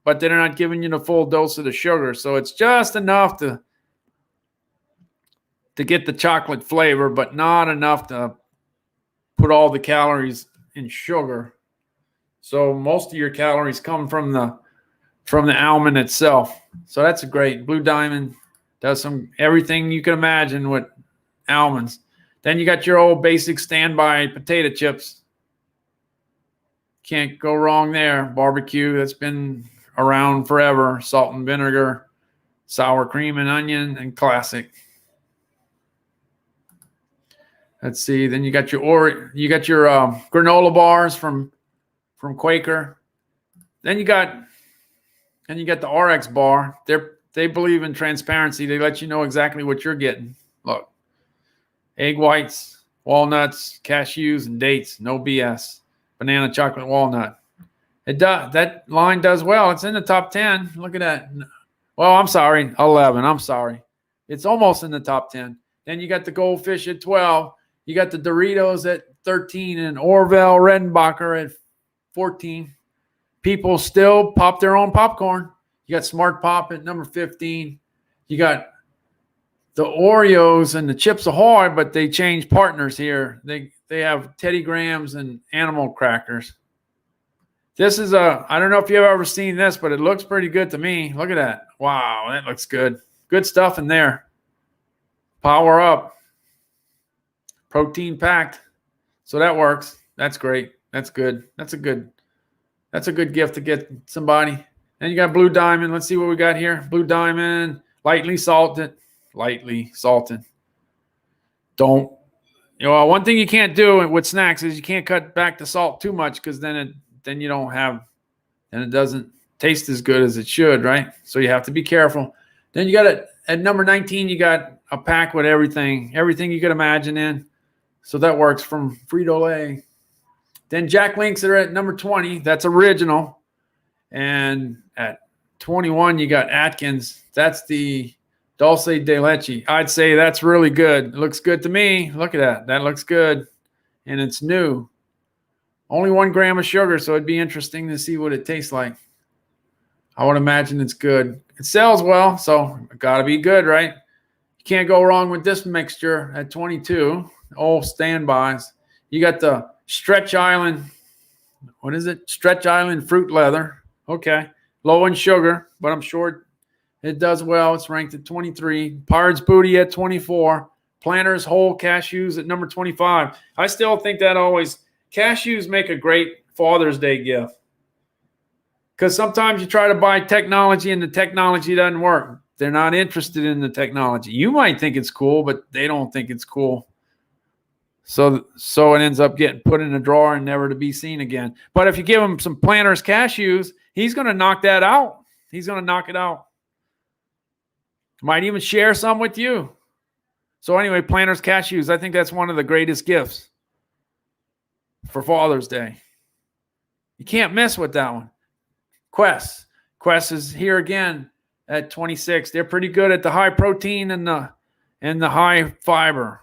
But they're not giving you the full dose of the sugar, so it's just enough to get the chocolate flavor, but not enough to put all the calories in sugar. So most of your calories come from the almond itself. So that's a great. Blue Diamond does everything you can imagine with almonds. Then you got your old basic standby potato chips. Can't go wrong there. Barbecue, that's been around forever. Salt and vinegar, sour cream and onion, and classic. Let's see. Then you got your granola bars from Quaker. Then you got the RX bar. They believe in transparency. They let you know exactly what you're getting. Look. Egg whites, walnuts, cashews, and dates. No BS. Banana, chocolate, walnut. That line does well. It's in the top 10. Look at that. Well, I'm sorry. 11. I'm sorry. It's almost in the top 10. Then you got the Goldfish at 12. You got the Doritos at 13 and Orville Redenbacher at 14. people still pop their own popcorn. You got Smart Pop at number 15. You got the Oreos and the Chips Ahoy, but they changed partners here. They have Teddy Grahams and Animal Crackers. This is I don't know if you've ever seen this, but it looks pretty good to me. Look at that. Wow, that looks good. Good stuff in there. Power up. Protein packed. So that works. That's great. That's good. That's a good gift to get somebody. Then you got Blue Diamond. Let's see what we got here. Blue Diamond, lightly salted. Lightly salted. Don't. One thing you can't do with snacks is you can't cut back the salt too much, because then you don't have, and it doesn't taste as good as it should, right? So you have to be careful. Then you got it at number 19. You got a pack with everything you could imagine in. So that works from Frito-Lay. Then Jack Links are at number 20. That's original. And at 21, you got Atkins. That's the Dulce de Leche. I'd say that's really good. It looks good to me. Look at that. That looks good. And it's new. Only 1 gram of sugar, so it'd be interesting to see what it tastes like. I would imagine it's good. It sells well, so it got to be good, right? You can't go wrong with this mixture at 22. All standbys. You got the Stretch Island. What is it? Stretch Island Fruit Leather. Okay. Low in sugar, but I'm sure it does well. It's ranked at 23. Pirate's Booty at 24. Planters Whole Cashews at number 25. I still think that cashews make a great Father's Day gift. Because sometimes you try to buy technology and the technology doesn't work. They're not interested in the technology. You might think it's cool, but they don't think it's cool. So it ends up getting put in a drawer and never to be seen again. But if you give him some Planters cashews, he's going to knock that out. He's going to knock it out. Might even share some with you. So anyway, Planters cashews, I think that's one of the greatest gifts for Father's Day. You can't miss with that one. Quest is here again at 26. They're pretty good at the high protein and the high fiber.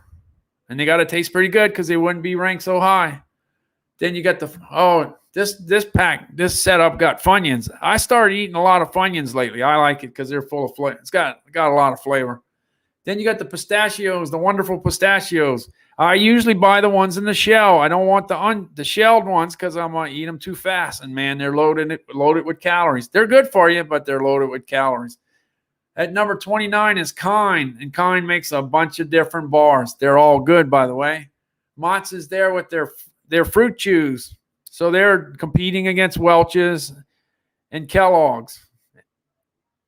And they got to taste pretty good because they wouldn't be ranked so high. Then you got this setup got Funyuns. I started eating a lot of Funyuns lately. I like it because they're full of flavor. It's got a lot of flavor. Then you got the pistachios, the wonderful pistachios. I usually buy the ones in the shell. I don't want the shelled ones because I'm going to eat them too fast. And, man, they're loaded with calories. They're good for you, but they're loaded with calories. At number 29 is Kind, and Kind makes a bunch of different bars. They're all good, by the way. Mott's is there with their fruit chews. So they're competing against Welch's and Kellogg's.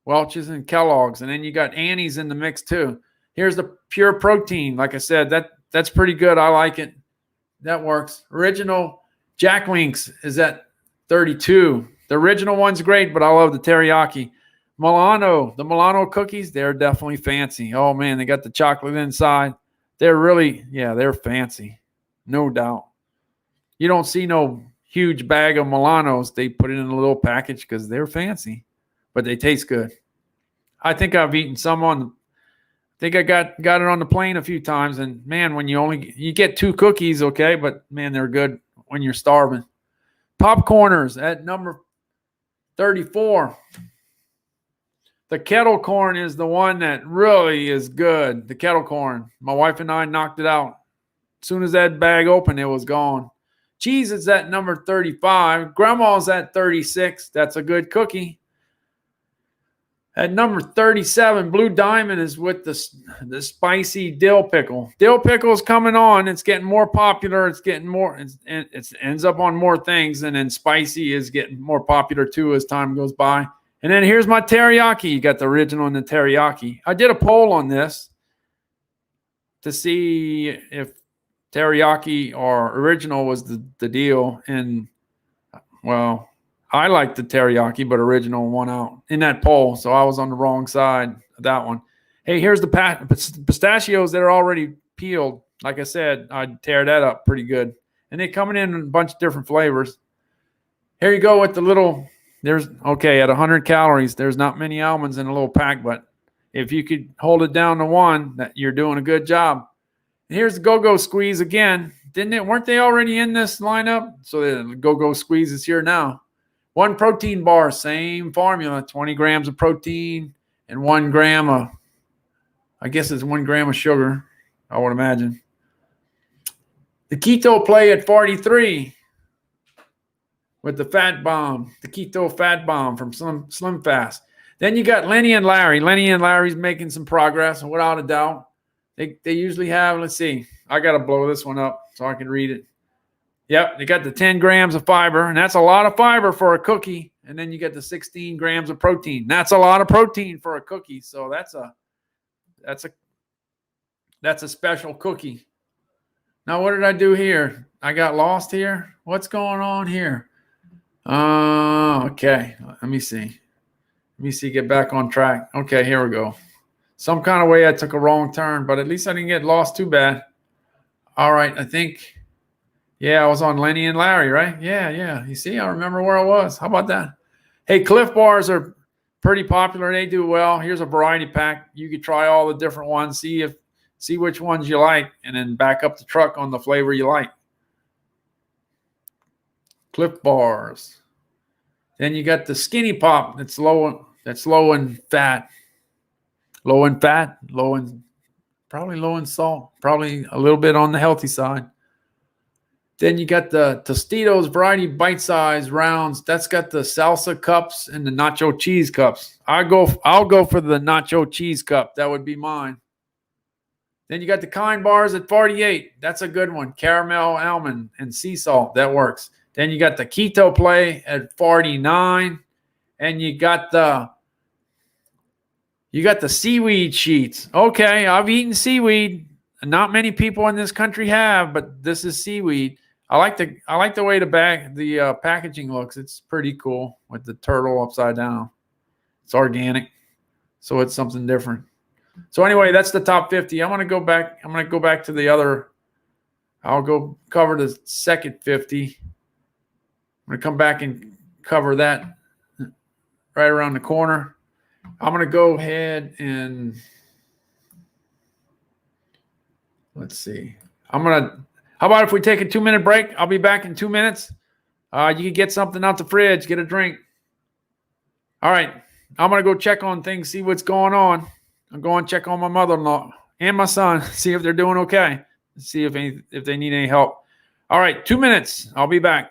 Welch's and Kellogg's. And then you got Annie's in the mix too. Here's the pure protein. Like I said, that's pretty good. I like it. That works. Original Jack Links is at 32. The original one's great, but I love the teriyaki. The Milano cookies, they're definitely fancy. Oh, man, they got the chocolate inside. They're fancy. No doubt. You don't see no huge bag of Milanos. They put it in a little package because they're fancy, but they taste good. I think I've eaten some I think I got it on the plane a few times, and, man, when you get 2 cookies, okay, but, man, they're good when you're starving. Popcorners at number 34. The kettle corn is the one that really is good. The kettle corn. My wife and I knocked it out. As soon as that bag opened, it was gone. Cheese is at number 35. Grandma's at 36. That's a good cookie. At number 37, Blue Diamond is with the spicy dill pickle. Dill pickle is coming on. It's getting more popular. It's getting more. It ends up on more things, and then spicy is getting more popular too as time goes by. And then here's my teriyaki. You got the original and the teriyaki. I did a poll on this to see if teriyaki or original was the deal. And, well, I like the teriyaki, but original won out in that poll. So I was on the wrong side of that one. Hey, here's the pistachios that are already peeled. Like I said, I'd tear that up pretty good. And they're coming in a bunch of different flavors. Here you go with the little... at 100 calories, there's not many almonds in a little pack, but if you could hold it down to 1, that you're doing a good job. And here's the Go-Go Squeeze again. Weren't they already in this lineup? So the Go-Go Squeeze is here now. One protein bar, same formula, 20 grams of protein and 1 gram of, I guess it's 1 gram of sugar, I would imagine. The keto play at 43 with the fat bomb, the keto fat bomb from Slim Fast. Then you got Lenny and Larry. Lenny and Larry's making some progress, without a doubt. They usually have, let's see, I got to blow this one up so I can read it. Yep, they got the 10 grams of fiber, and that's a lot of fiber for a cookie. And then you get the 16 grams of protein. That's a lot of protein for a cookie. So that's a special cookie. Now, what did I do here? I got lost here. What's going on here? Okay. Let me see. Get back on track. Okay, here we go. Some kind of way I took a wrong turn, but at least I didn't get lost too bad. All right, I think, I was on Lenny and Larry, right? Yeah. You see, I remember where I was. How about that? Hey, Cliff Bars are pretty popular. They do well. Here's a variety pack. You could try all the different ones, see which ones you like, and then back up the truck on the flavor you like. Cliff Bars. Then you got the Skinny Pop that's low in fat. Probably low in salt, probably a little bit on the healthy side. Then you got the Tostitos variety bite-sized rounds. That's got the salsa cups and the nacho cheese cups. I'll go for the nacho cheese cup. That would be mine. Then you got the Kind bars at 48. That's a good one. Caramel, almond, and sea salt. That works. Then you got the Keto Play at 49. And you got the seaweed sheets. Okay, I've eaten seaweed. Not many people in this country have, but this is seaweed. I like the way the packaging looks. It's pretty cool with the turtle upside down. It's organic, so it's something different. So anyway, that's the top 50. I'm gonna go back to the other. I'll go cover the second 50. I'm gonna come back and cover that right around the corner. I'm going to go ahead and let's see. How about if we take a 2-minute break? I'll be back in 2 minutes. You can get something out the fridge, get a drink. All right. I'm going to go check on things, see what's going on. I'm going to check on my mother-in-law and my son, see if they're doing okay, see if they need any help. All right. 2 minutes. I'll be back.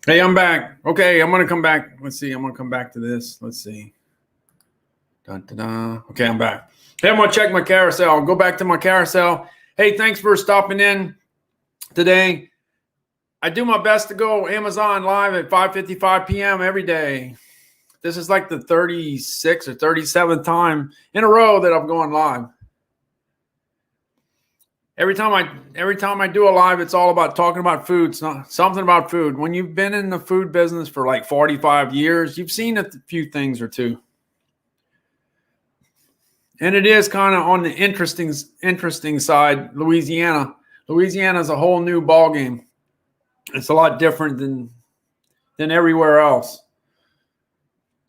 Hey, I'm back. Okay, I'm going to come back. Let's see. I'm going to come back to this. Let's see. Dun, dun, dun. Okay, I'm back. Hey, I'm going to check my carousel. I'll go back to my carousel. Hey, thanks for stopping in today. I do my best to go Amazon live at 5:55 p.m. every day. This is like the 36th or 37th time in a row that I'm going live. Every time I do a live, it's all about talking about food, something about food. When you've been in the food business for like 45 years, you've seen a few things or two. And it is kind of on the interesting side, Louisiana. Louisiana is a whole new ballgame. It's a lot different than everywhere else.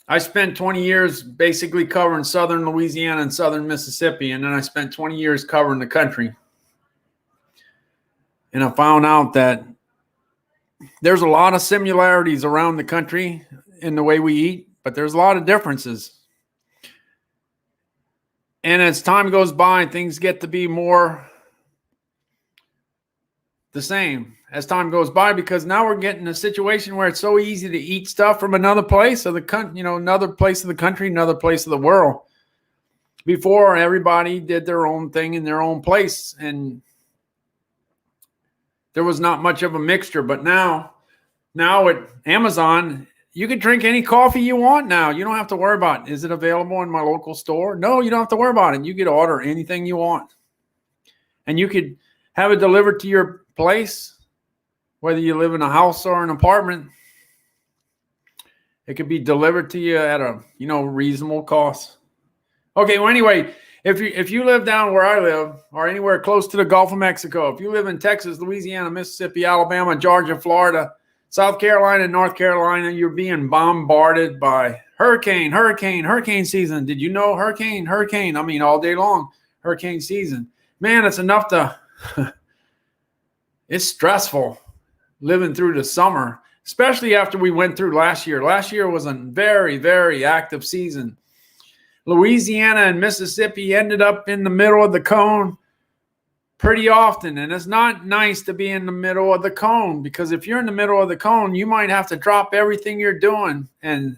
I spent 20 years basically covering southern Louisiana and southern Mississippi, and then I spent 20 years covering the country. And I found out that there's a lot of similarities around the country in the way we eat, but there's a lot of differences. And as time goes by, things get to be more the same as time goes by, because now we're getting a situation where it's so easy to eat stuff from another place of the country, another place of the country, another place of the world. Before, everybody did their own thing in their own place, and there was not much of a mixture. But now at Amazon, you can drink any coffee you want now. You don't have to worry about, is it available in my local store? No, you don't have to worry about it. You could order anything you want. And you could have it delivered to your place, whether you live in a house or an apartment. It could be delivered to you at a, reasonable cost. Okay, well, anyway, if you live down where I live or anywhere close to the Gulf of Mexico, if you live in Texas, Louisiana, Mississippi, Alabama, Georgia, Florida, South Carolina, North Carolina, you're being bombarded by hurricane season. Did you know hurricane? I mean, all day long, hurricane season. Man, it's enough to, it's stressful living through the summer, especially after we went through last year. Last year was a very, very active season. Louisiana and Mississippi ended up in the middle of the cone pretty often, and it's not nice to be in the middle of the cone, because if you're in the middle of the cone, you might have to drop everything you're doing and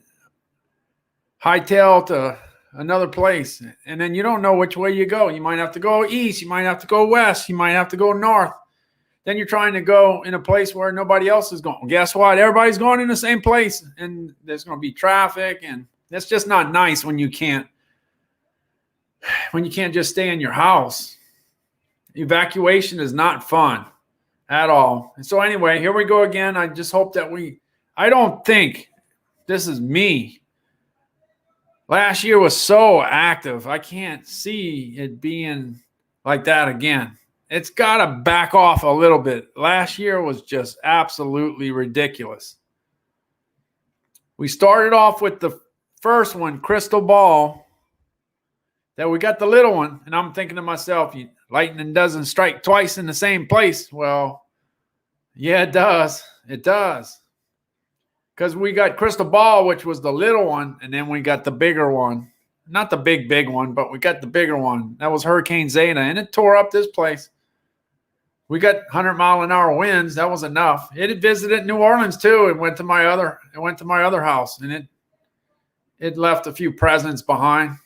hightail to another place, and then you don't know which way you go. You might have to go east, you might have to go west, you might have to go north. Then you're trying to go in a place where nobody else is going. Guess what? Everybody's going in the same place, and there's going to be traffic, and it's just not nice when you can't just stay in your house. Evacuation is not fun at all. And so anyway, here we go again. I just hope that I don't think, this is me, last year was so active. I can't see it being like that again. It's got to back off a little bit. Last year was just absolutely ridiculous. We started off with the first one, crystal ball, that we got the little one, and I'm thinking to myself, lightning doesn't strike twice in the same place. Well, yeah, it does. It does. Because we got crystal ball, which was the little one, and then we got the bigger one. Not the big one, but we got the bigger one. That was Hurricane Zeta, and it tore up this place. We got 100-mile-an-hour winds. That was enough. It had visited New Orleans too. It went to my other house, and it left a few presents behind.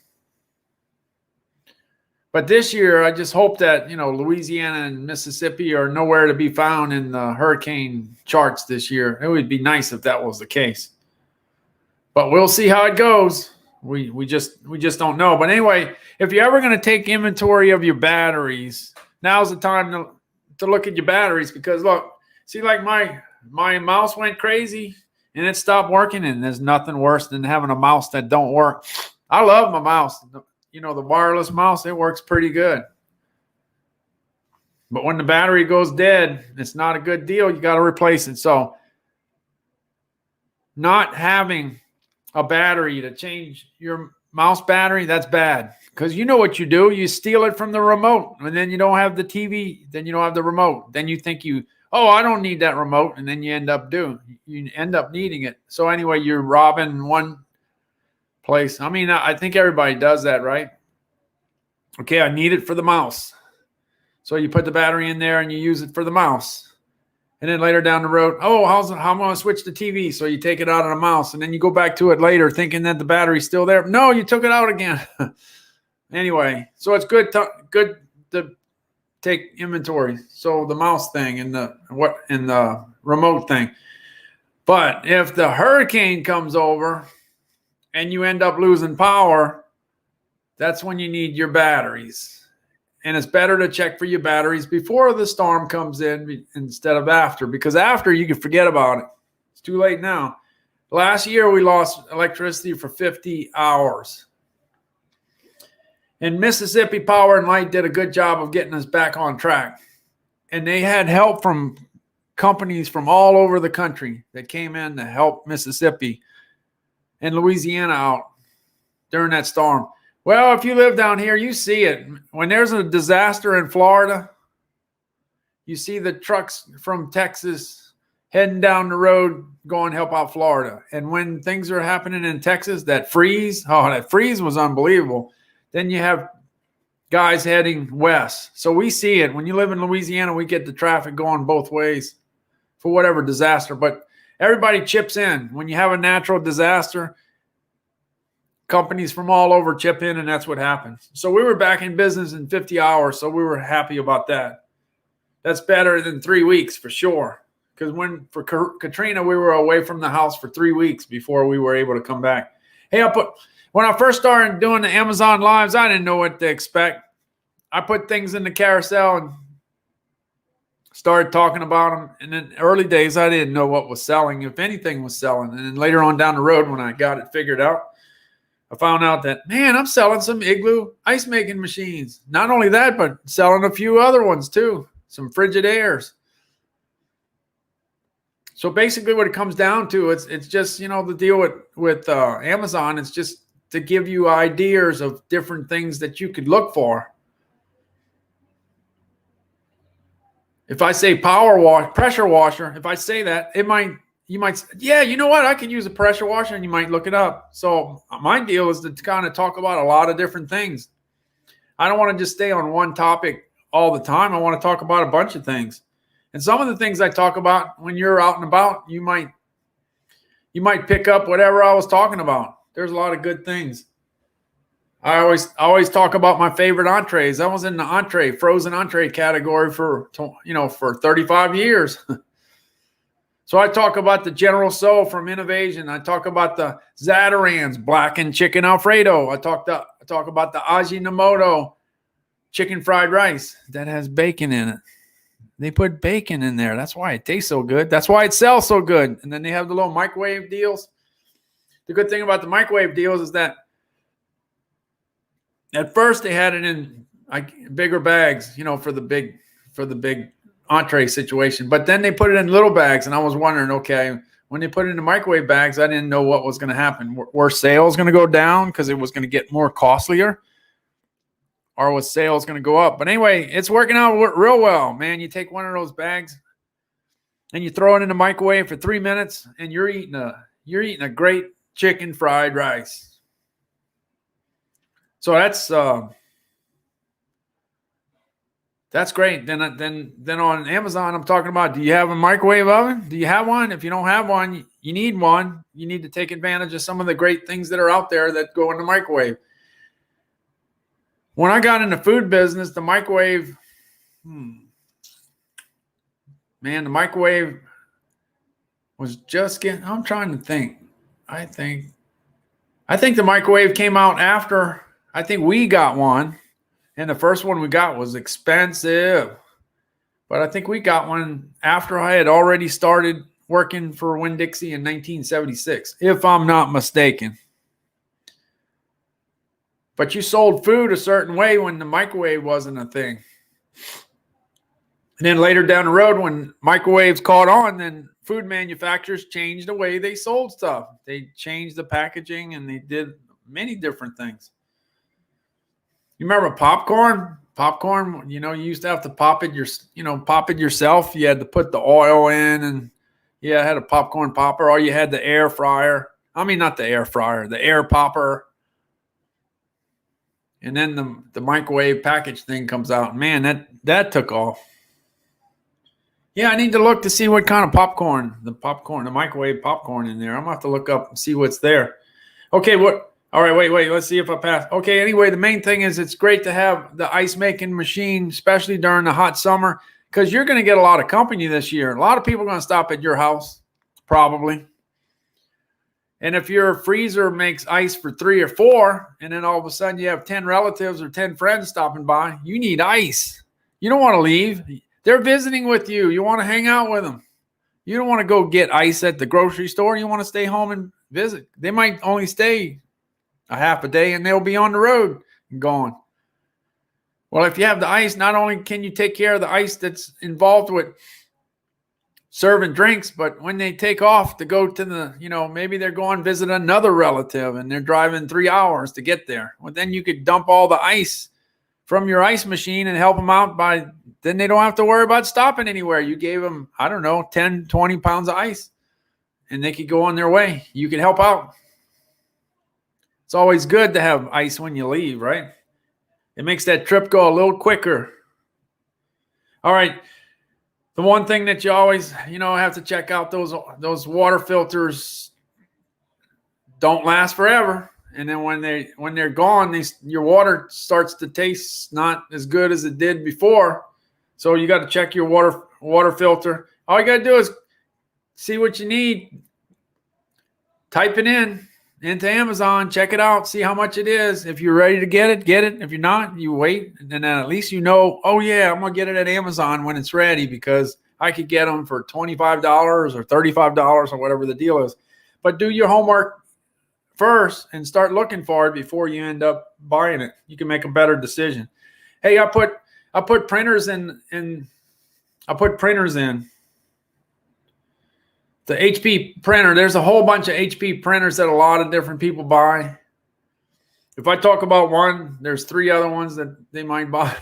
But this year, I just hope that Louisiana and Mississippi are nowhere to be found in the hurricane charts this year. It would be nice if that was the case. But we'll see how it goes. We just don't know. But anyway, if you're ever going to take inventory of your batteries, now's the time to look at your batteries, because look, see, like my mouse went crazy and it stopped working, and there's nothing worse than having a mouse that don't work. I love my mouse. The wireless mouse, it works pretty good. But when the battery goes dead, it's not a good deal. You got to replace it. So not having a battery to change your mouse battery, that's bad. Because you know what you do. You steal it from the remote, and then you don't have the TV. Then you don't have the remote. Then you think I don't need that remote, and then you end up needing it. So anyway, you're robbing one place. I mean, I think everybody does that, right? Okay, I need it for the mouse. So you put the battery in there and you use it for the mouse. And then later down the road, how am I going to switch the TV? So you take it out of the mouse, and then you go back to it later thinking that the battery's still there. No, you took it out again. Anyway, so it's good to take inventory. So the mouse thing and the remote thing. But if the hurricane comes over and you end up losing power, that's when you need your batteries. And it's better to check for your batteries before the storm comes in instead of after, because after you can forget about it. It's too late now. Last year, we lost electricity for 50 hours. And Mississippi Power and Light did a good job of getting us back on track. And they had help from companies from all over the country that came in to help Mississippi and Louisiana out during that storm. Well, if you live down here, you see it. When there's a disaster in Florida, you see the trucks from Texas heading down the road going to help out Florida. And when things are happening in Texas, that freeze was unbelievable. Then you have guys heading west. So we see it. When you live in Louisiana, we get the traffic going both ways for whatever disaster. But everybody chips in. When you have a natural disaster, companies from all over chip in, and that's what happens. So we were back in business in 50 hours, so we were happy about that. That's better than 3 weeks for sure. Because for Katrina, we were away from the house for 3 weeks before we were able to come back. Hey, when I first started doing the Amazon Lives, I didn't know what to expect. I put things in the carousel and started talking about them. And in the early days, I didn't know what was selling, if anything was selling. And then later on down the road, when I got it figured out, I found out that, man, I'm selling some Igloo ice making machines. Not only that, but selling a few other ones too. Some Frigidairs. So basically what it comes down to, it's just, the deal with Amazon. It's just to give you ideas of different things that you could look for. If I say pressure washer, if I say that, you might say, yeah, you know what? I could use a pressure washer, and you might look it up. So my deal is to kind of talk about a lot of different things. I don't want to just stay on one topic all the time. I want to talk about a bunch of things. And some of the things I talk about when you're out and about, you might pick up whatever I was talking about. There's a lot of good things. I always talk about my favorite entrees. I was in the frozen entree category for 35 years. So I talk about the General Tso from Innovasion. I talk about the Zatarain's blackened chicken Alfredo. I talk about the Ajinomoto chicken fried rice that has bacon in it. They put bacon in there. That's why it tastes so good. That's why it sells so good. And then they have the little microwave deals. The good thing about the microwave deals is that at first they had it in bigger bags, for the big entree situation. But then they put it in little bags, and I was wondering, okay, when they put it in the microwave bags, I didn't know what was going to happen. Were sales going to go down because it was going to get more costlier? Or was sales going to go up? But anyway, it's working out real well, man. You take one of those bags and you throw it in the microwave for 3 minutes, and you're eating a great chicken fried rice. So that's great. Then on Amazon, I'm talking about, do you have a microwave oven? Do you have one? If you don't have one, you need one. You need to take advantage of some of the great things that are out there that go in the microwave. When I got in the food business, the microwave, the microwave was just I'm trying to think. I think the microwave came out after, I think we got one. And the first one we got was expensive. But I think we got one after I had already started working for Winn-Dixie in 1976, if I'm not mistaken. But you sold food a certain way when the microwave wasn't a thing. And then later down the road, when microwaves caught on, then food manufacturers changed the way they sold stuff. They changed the packaging, and they did many different things. You remember popcorn? Popcorn, you used to have to pop it yourself. You had to put the oil in, and I had a popcorn popper, or you had the air fryer. I mean, not the air fryer, the air popper. And then the microwave package thing comes out. Man, that took off. Yeah, I need to look to see what kind of popcorn, the microwave popcorn in there. I'm going to have to look up and see what's there. Okay, All right, wait. Let's see if I pass. Okay, anyway, the main thing is it's great to have the ice making machine, especially during the hot summer, because you're going to get a lot of company this year. A lot of people are going to stop at your house, probably. And if your freezer makes ice for 3 or 4, and then all of a sudden you have 10 relatives or 10 friends stopping by, you need ice. You don't want to leave. They're visiting with you. You want to hang out with them. You don't want to go get ice at the grocery store. You want to stay home and visit. They might only stay a half a day and they'll be on the road and gone. Well, if you have the ice, not only can you take care of the ice that's involved with serving drinks, but when they take off to go to the, maybe they're going to visit another relative and they're driving 3 hours to get there. Well, then you could dump all the ice from your ice machine and help them out then they don't have to worry about stopping anywhere. You gave them, 10, 20 pounds of ice and they could go on their way. You could help out. It's always good to have ice when you leave, right? It makes that trip go a little quicker. All right. The one thing that you always, have to check out, those water filters don't last forever. And then when they're gone, your water starts to taste not as good as it did before. So you got to check your water filter. All you got to do is see what you need. Type it into Amazon, check it out, see how much it is. If you're ready to get it, get it. If you're not, you wait. And then at least oh yeah, I'm going to get it at Amazon when it's ready because I could get them for $25 or $35 or whatever the deal is. But do your homework first and start looking for it before you end up buying it. You can make a better decision. Hey, I put printers in. The HP printer, there's a whole bunch of HP printers that a lot of different people buy. If I talk about one, there's 3 other ones that they might buy.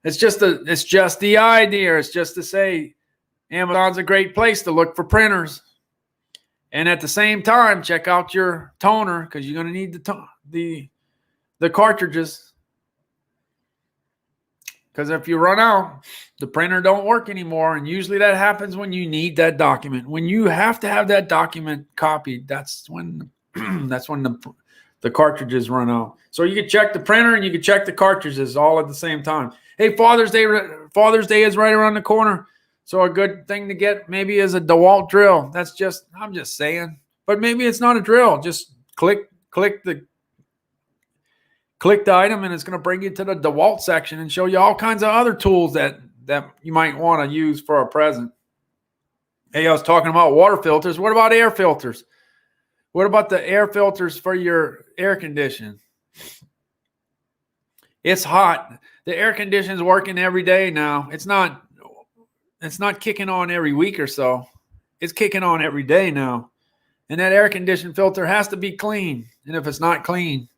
It's just the idea. It's just to say Amazon's a great place to look for printers. And at the same time, check out your toner because you're going to need the cartridges. Because if you run out, the printer don't work anymore. And usually that happens when you need that document. When you have to have that document copied, that's when the cartridges run out. So you can check the printer and you can check the cartridges all at the same time. Hey, Father's Day is right around the corner. So a good thing to get maybe is a DeWalt drill. I'm just saying. But maybe it's not a drill. Just click the item and it's going to bring you to the DeWalt section and show you all kinds of other tools that you might want to use for a present. Hey, I was talking about water filters. What about air filters? What about the air filters for your air conditioning? It's hot. The air conditioning is working every day now. It's not kicking on every week or so. It's kicking on every day now. And that air conditioning filter has to be clean. And if it's not clean,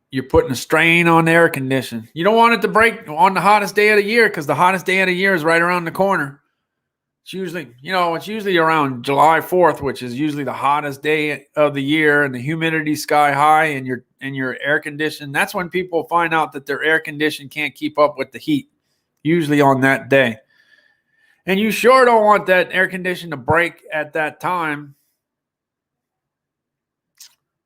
you're putting a strain on the air conditioning. You don't want it to break on the hottest day of the year because the hottest day of the year is right around the corner. It's usually around July 4th, which is usually the hottest day of the year and the humidity sky high and your air conditioning. That's when people find out that their air conditioning can't keep up with the heat, usually on that day. And you sure don't want that air conditioning to break at that time,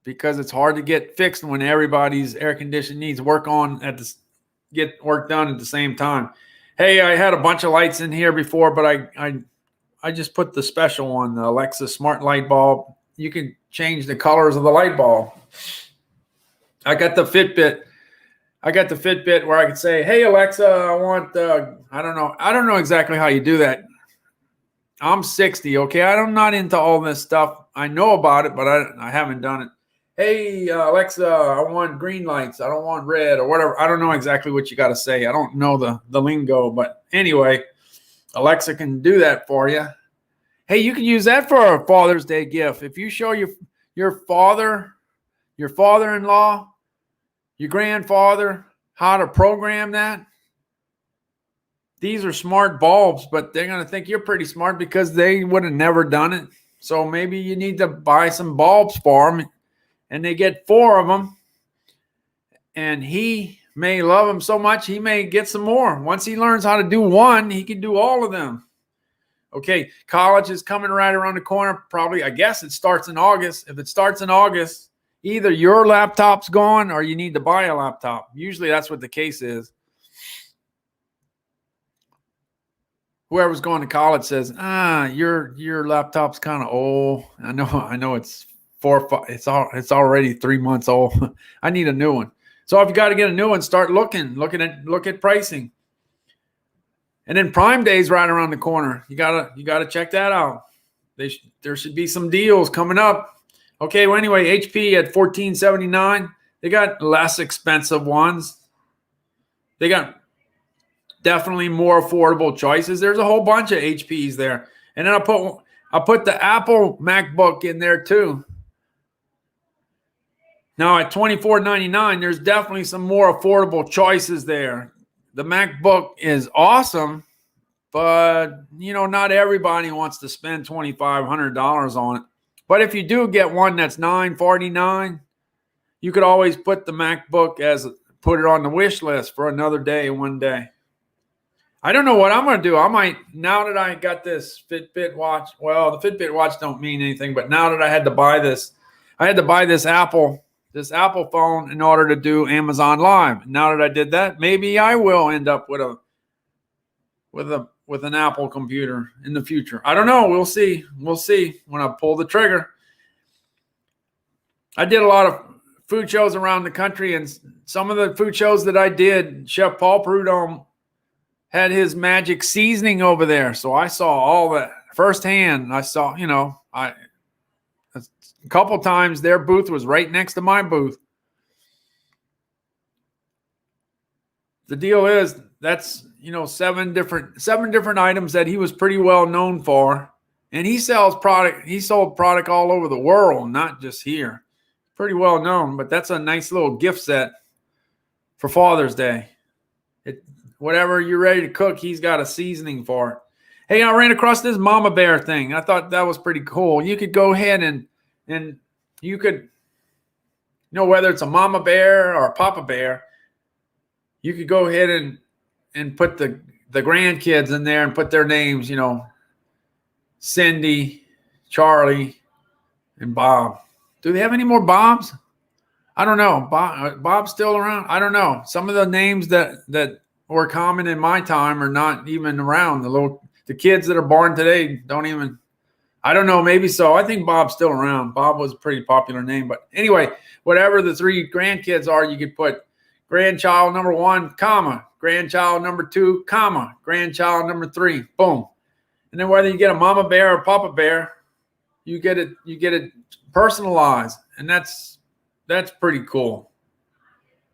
because it's hard to get fixed when everybody's air conditioning needs get work done at the same time. Hey, I had a bunch of lights in here before, but I just put the special one, the Alexa Smart Light Bulb. You can change the colors of the light bulb. I got the Fitbit where I could say, "Hey Alexa, I want I don't know exactly how you do that. I'm 60, okay? I'm not into all this stuff. I know about it, but I haven't done it. Hey, Alexa, I want green lights. I don't want red or whatever. I don't know exactly what you got to say. I don't know the lingo. But anyway, Alexa can do that for you. Hey, you can use that for a Father's Day gift. If you show your father, your father-in-law, your grandfather how to program that, these are smart bulbs, but they're going to think you're pretty smart because they would have never done it. So maybe you need to buy some bulbs for them. And they get 4 of them, and he may love them so much he may get some more. Once he learns how to do one, he can do all of them. Okay, college is coming right around the corner. Probably, I guess it starts in August. If it starts in August, either your laptop's gone or you need to buy a laptop. Usually that's what the case is. Whoever's going to college says, your laptop's kind of old. I know it's 4 or 5, it's already 3 months old. I need a new one. So if you got to get a new one, start look at pricing. And then Prime Day's right around the corner. You gotta check that out. There should be some deals coming up. Okay, well anyway, HP at $14.79. They got less expensive ones. They got definitely more affordable choices. There's a whole bunch of HPs there. And then I'll put the Apple MacBook in there too. Now at $24.99, there's definitely some more affordable choices there. The MacBook is awesome, but not everybody wants to spend $2,500 on it. But if you do get one that's $949, you could always put the MacBook put it on the wish list for another day, one day. I don't know what I'm going to do. I might, now that I got this Fitbit watch, well, the Fitbit watch don't mean anything, but now that I had to buy this Apple phone in order to do Amazon Live. Now that I did that, maybe I will end up with an Apple computer in the future. I don't know. We'll see. We'll see when I pull the trigger. I did a lot of food shows around the country, and some of the food shows that I did, Chef Paul Prudhomme had his magic seasoning over there. So I saw all that firsthand. I saw, a couple times their booth was right next to my booth. The deal is that's, 7 different items that he was pretty well known for. And he sold product all over the world, not just here. Pretty well known, but that's a nice little gift set for Father's Day. Whatever you're ready to cook, he's got a seasoning for it. Hey, I ran across this Mama Bear thing. I thought that was pretty cool. You could go ahead and you could, whether it's a Mama Bear or a Papa Bear, you could go ahead and put the grandkids in there and put their names, Cindy, Charlie, and Bob. Do they have any more Bobs? I don't know. Bob's still around? I don't know. Some of the names that were common in my time are not even around. The kids that are born today don't even, I don't know, maybe so. I think Bob's still around. Bob was a pretty popular name. But anyway, whatever the 3 grandkids are, you could put grandchild number 1, comma, grandchild number 2, comma, grandchild number 3, boom. And then whether you get a Mama Bear or Papa Bear, you get it personalized. And that's pretty cool.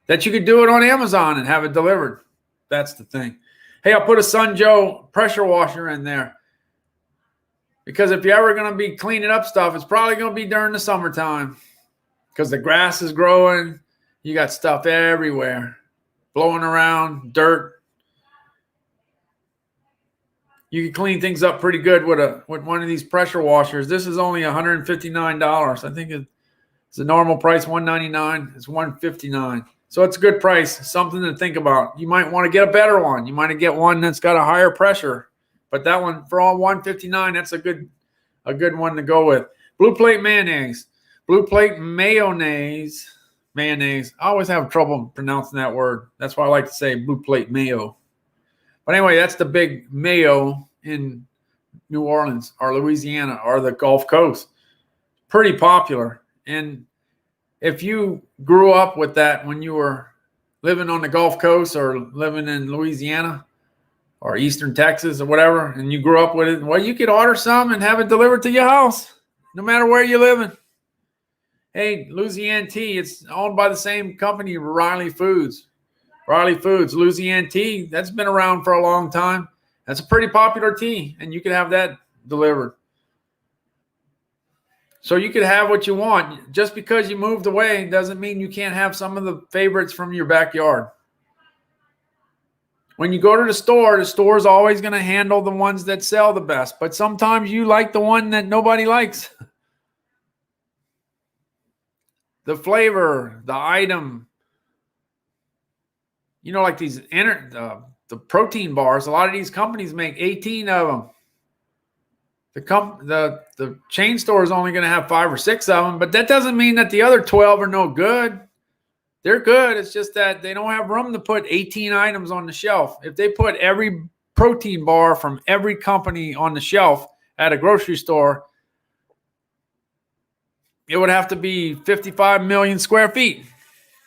That you could do it on Amazon and have it delivered. That's the thing. Hey, I'll put a Sun Joe pressure washer in there. Because if you're ever going to be cleaning up stuff, it's probably going to be during the summertime. Because the grass is growing. You got stuff everywhere. Blowing around, dirt. You can clean things up pretty good with one of these pressure washers. This is only $159. I think it's the normal price, $199. It's $159. So it's a good price, something to think about. You might want to get a better one. You might get one that's got a higher pressure. But that one, for all $159, that's a good one to go with. Blue Plate mayonnaise. Blue Plate mayonnaise. Mayonnaise. I always have trouble pronouncing that word. That's why I like to say Blue Plate mayo. But anyway, that's the big mayo in New Orleans or Louisiana or the Gulf Coast. Pretty popular. And if you grew up with that when you were living on the Gulf Coast or living in Louisiana or Eastern Texas or whatever, and you grew up with it, well, you could order some and have it delivered to your house, no matter where you're living. Hey, Louisiana Tea, it's owned by the same company, Riley Foods. Riley Foods, Louisiana Tea, that's been around for a long time. That's a pretty popular tea, and you could have that delivered. So you could have what you want. Just because you moved away doesn't mean you can't have some of the favorites from your backyard. When you go to the store is always going to handle the ones that sell the best. But sometimes you like the one that nobody likes. The flavor, the item. Like these the protein bars, a lot of these companies make 18 of them. The chain store is only going to have 5 or 6 of them, but that doesn't mean that the other 12 are no good. They're good. It's just that they don't have room to put 18 items on the shelf. If they put every protein bar from every company on the shelf at a grocery store, it would have to be 55 million square feet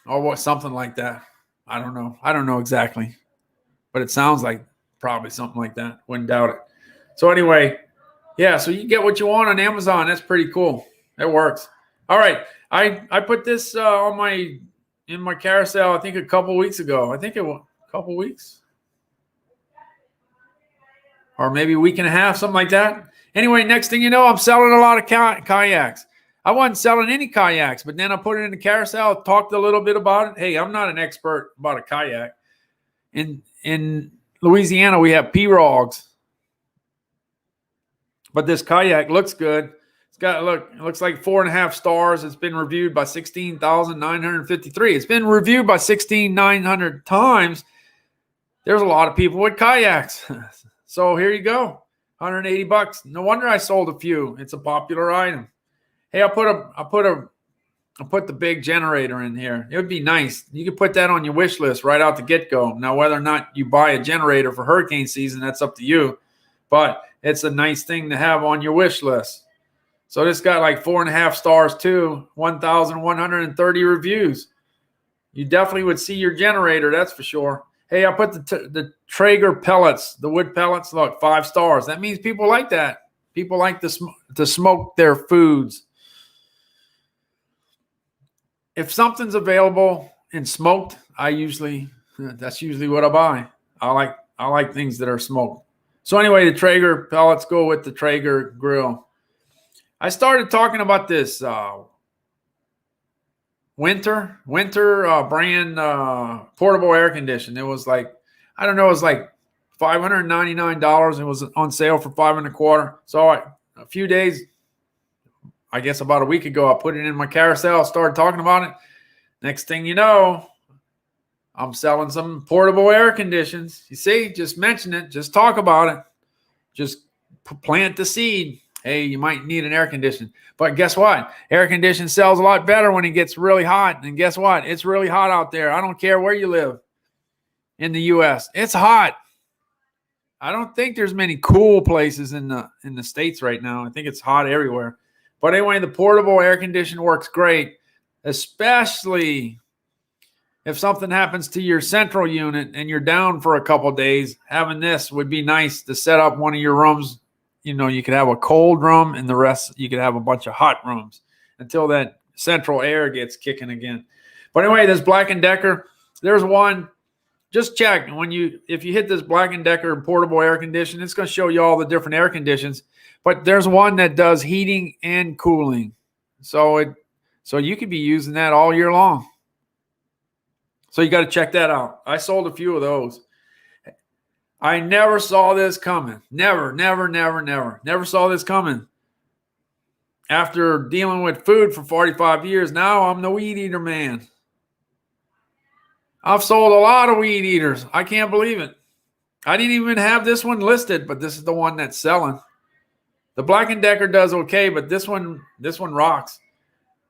or what, something like that. I don't know. I don't know exactly, but it sounds like probably something like that. Wouldn't doubt it. So anyway, yeah, so you get what you want on Amazon. That's pretty cool. It works. All right. I put this in my carousel, I think a couple weeks ago. I think it was a couple weeks. Or maybe a week and a half, something like that. Anyway, next thing you know, I'm selling a lot of kayaks. I wasn't selling any kayaks, but then I put it in the carousel, talked a little bit about it. Hey, I'm not an expert about a kayak. In Louisiana, we have pirogues. But this kayak looks good. It looks like 4.5 stars. It's been reviewed by 16,953. It's been reviewed by 16,900 times. There's a lot of people with kayaks. So here you go. $180. No wonder I sold a few. It's a popular item. Hey, I put the big generator in here. It would be nice. You could put that on your wish list right out the get-go. Now, whether or not you buy a generator for hurricane season, that's up to you. But it's a nice thing to have on your wish list. So this got like 4.5 stars too, 1,130 reviews. You definitely would see your generator, that's for sure. Hey, I put the Traeger pellets, the wood pellets, look, 5 stars. That means people like that. People like to smoke their foods. If something's available and smoked, that's usually what I buy. I like things that are smoked. So anyway, the Traeger pellets go with the Traeger grill. I started talking about this winter brand portable air conditioner. It was like, I don't know, it was like $599. It was on sale for $525. So a few days, I guess about a week ago, I put it in my carousel, started talking about it. Next thing you know, I'm selling some portable air conditioners. You see, just mention it, just talk about it, just plant the seed. Hey, you might need an air conditioner. But guess what? Air conditioning sells a lot better when it gets really hot. And guess what? It's really hot out there. I don't care where you live in the U.S. It's hot. I don't think there's many cool places in the States right now. I think it's hot everywhere. But anyway, the portable air conditioner works great, especially if something happens to your central unit and you're down for a couple of days. Having this would be nice to set up one of your rooms. You know, you could have a cold room and the rest, you could have a bunch of hot rooms until that central air gets kicking again. But anyway, this Black & Decker, there's one. Just check if you hit this Black & Decker portable air conditioner, it's going to show you all the different air conditions. But there's one that does heating and cooling. So you could be using that all year long. So you got to check that out. I sold a few of those. I never saw this coming. Never saw this coming. After dealing with food for 45 years, now I'm the weed eater man. I've sold a lot of weed eaters. I can't believe it. I didn't even have this one listed, but this is the one that's selling. The Black & Decker does okay, but this one rocks.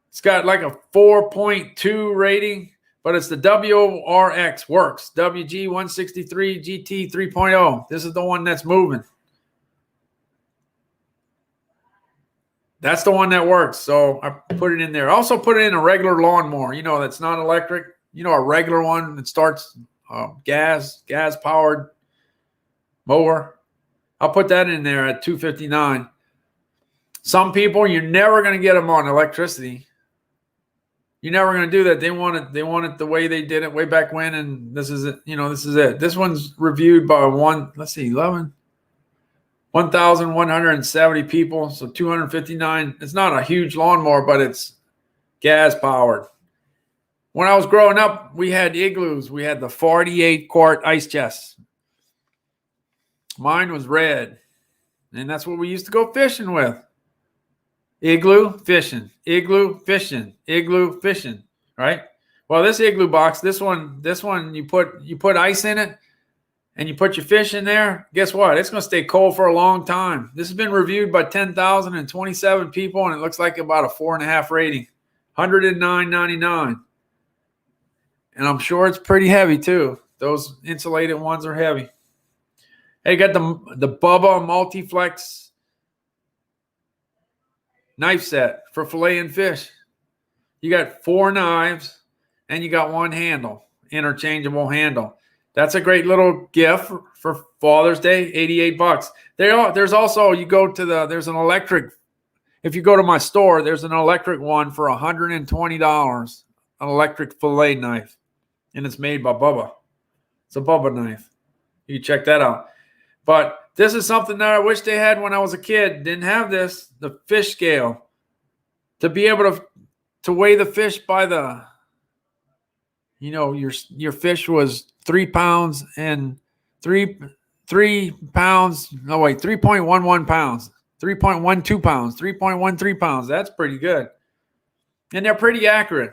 It's got like a 4.2 rating. But it's the WRX Works, WG163 GT 3.0. This is the one that's moving. That's the one that works. So I put it in there. I also put it in a regular lawnmower, that's not electric. A regular one that starts gas-powered mower. I'll put that in there at $259. Some people, you're never going to get them on electricity. You're never going to do that. They want it the way they did it way back when, and this is it. This is it. This one's reviewed by 1,170 people, so 259. It's not a huge lawnmower, but it's gas powered. When I was growing up, we had igloos. We had the 48-quart ice chests. Mine was red, and that's what we used to go fishing with. Igloo fishing, right? Well, this igloo box, this one, you put ice in it, and you put your fish in there, guess what? It's going to stay cold for a long time. This has been reviewed by 10,027 people, and it looks like about a 4.5 rating, $109.99. And I'm sure it's pretty heavy too. Those insulated ones are heavy. Hey, you got the Bubba Multiflex knife set for filleting fish. You got 4 knives and you got 1 handle, interchangeable handle. That's a great little gift for Father's Day, $88. There's also, there's an electric, if you go to my store, there's an electric one for $120, an electric fillet knife. And it's made by Bubba. It's a Bubba knife. You can check that out. But this is something that I wish they had when I was a kid. Didn't have this, the fish scale. To be able to weigh the fish by the, your fish was 3 pounds and 3 pounds. No, wait, 3.11 pounds, 3.12 pounds, 3.13 pounds. That's pretty good. And they're pretty accurate.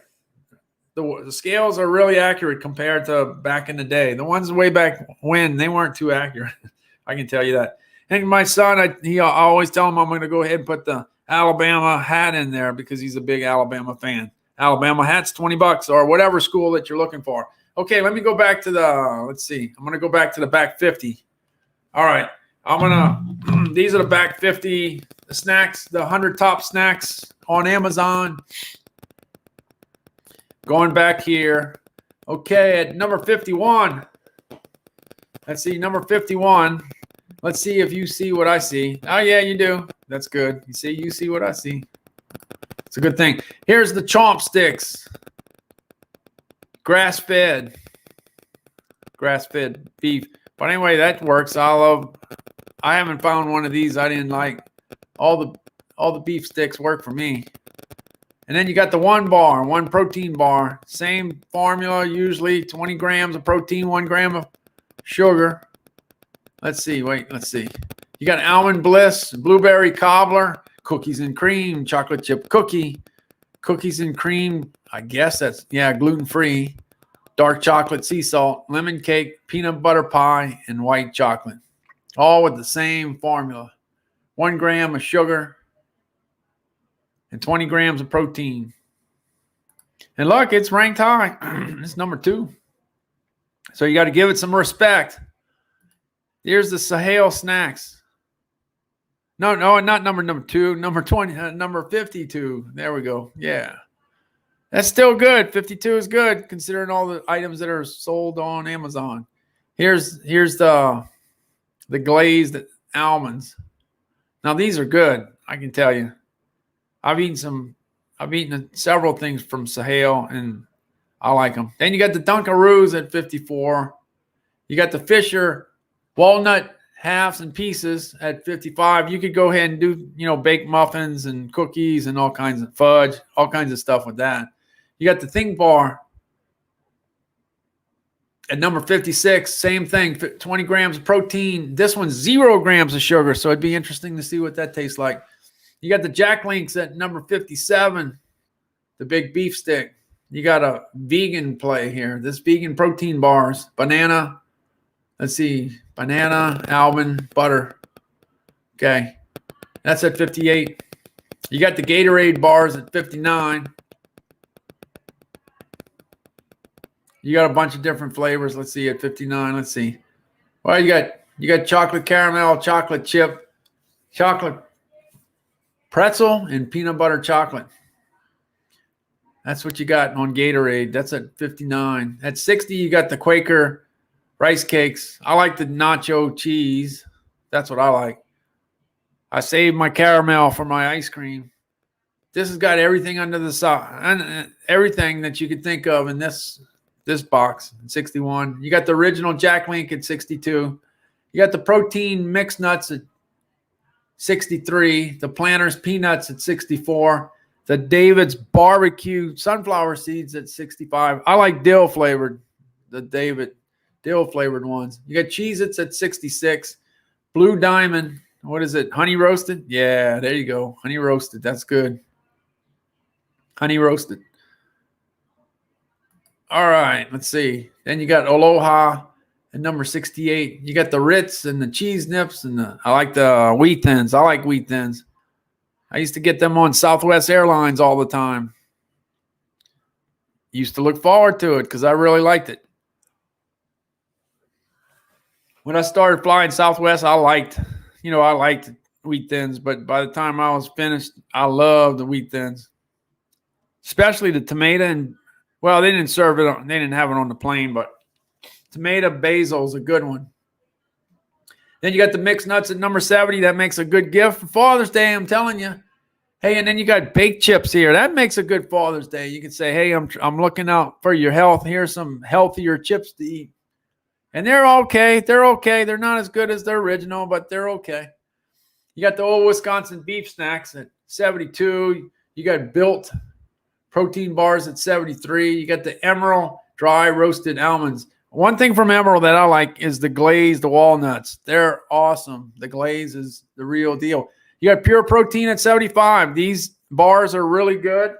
The scales are really accurate compared to back in the day. The ones way back when, they weren't too accurate. I can tell you that. And my son, I always tell him I'm going to go ahead and put the Alabama hat in there because he's a big Alabama fan. Alabama hat's $20 or whatever school that you're looking for. Okay, let me go back to let's see. I'm going to go back to the back 50. All right. These are the back 50 snacks, the 100 top snacks on Amazon. Going back here. Okay, at number 51. Let's see, number 51. Let's see if you see what I see. Oh, yeah, you do. That's good. You see what I see. It's a good thing. Here's the Chomp Sticks. Grass-fed beef. But anyway, that works. I haven't found one of these I didn't like. All the beef sticks work for me. And then you got the 1 protein bar. Same formula, usually 20 grams of protein, 1 gram of sugar. Let's see. You got Almond Bliss, Blueberry Cobbler, Cookies and Cream, Chocolate Chip Cookie, Cookies and Cream. I guess that's, gluten-free. Dark Chocolate Sea Salt, Lemon Cake, Peanut Butter Pie, and White Chocolate. All with the same formula. 1 gram of sugar and 20 grams of protein. And look, it's ranked high. It's number 2. So you got to give it some respect. Here's the Sahel Snacks. No, not number 2. Number 20, number 52. There we go. Yeah. That's still good. 52 is good considering all the items that are sold on Amazon. Here's the glazed almonds. Now these are good, I can tell you. I've eaten several things from Sahel and I like them. Then you got the Dunkaroos at 54. You got the Fisher walnut halves and pieces at 55. You could go ahead and do, baked muffins and cookies and all kinds of fudge, all kinds of stuff with that. You got the Think Bar at number 56. Same thing, 20 grams of protein. This one's 0 grams of sugar, so it'd be interesting to see what that tastes like. You got the Jack Links at number 57, the big beef stick. You got a vegan play here. This vegan protein bars, banana. Let's see, banana, almond, butter. Okay, that's at 58. You got the Gatorade bars at 59. You got a bunch of different flavors. Let's see, at 59. Let's see. Well, you got chocolate caramel, chocolate chip, chocolate pretzel, and peanut butter chocolate. That's what you got on Gatorade. That's at 59. At 60, you got the Quaker rice cakes. I like the nacho cheese. That's what I like. I saved my caramel for my ice cream. This has got everything under the sun, everything that you could think of in this box at 61. You got the original Jack Link at 62. You got the protein mixed nuts at 63. The Planters peanuts at 64. The David's barbecue sunflower seeds at 65. I like dill flavored, the David dill flavored ones. You got Cheez-Its at 66. Blue Diamond, what is it? Honey roasted? Yeah, there you go. Honey roasted. That's good. Honey roasted. All right, let's see. Then you got Aloha at number 68. You got the Ritz and the cheese nips, and I like the wheat thins. I like wheat thins. I used to get them on Southwest Airlines all the time. Used to look forward to it because I really liked it. When I started flying Southwest, I liked wheat thins, but by the time I was finished, I loved the wheat thins, especially the tomato. And well, they didn't serve it. They didn't have it on the plane, but tomato basil is a good one. Then you got the mixed nuts at number 70. That makes a good gift for Father's Day, I'm telling you. Hey, and then you got baked chips here. That makes a good Father's Day. You can say, hey, I'm looking out for your health. Here's some healthier chips to eat. And they're okay. They're okay. They're not as good as their original, but they're okay. You got the old Wisconsin beef snacks at 72. You got Built protein bars at 73. You got the Emerald dry roasted almonds. One thing from Emerald that I like is the glazed walnuts. They're awesome. The glaze is the real deal. You got Pure Protein at 75. These bars are really good.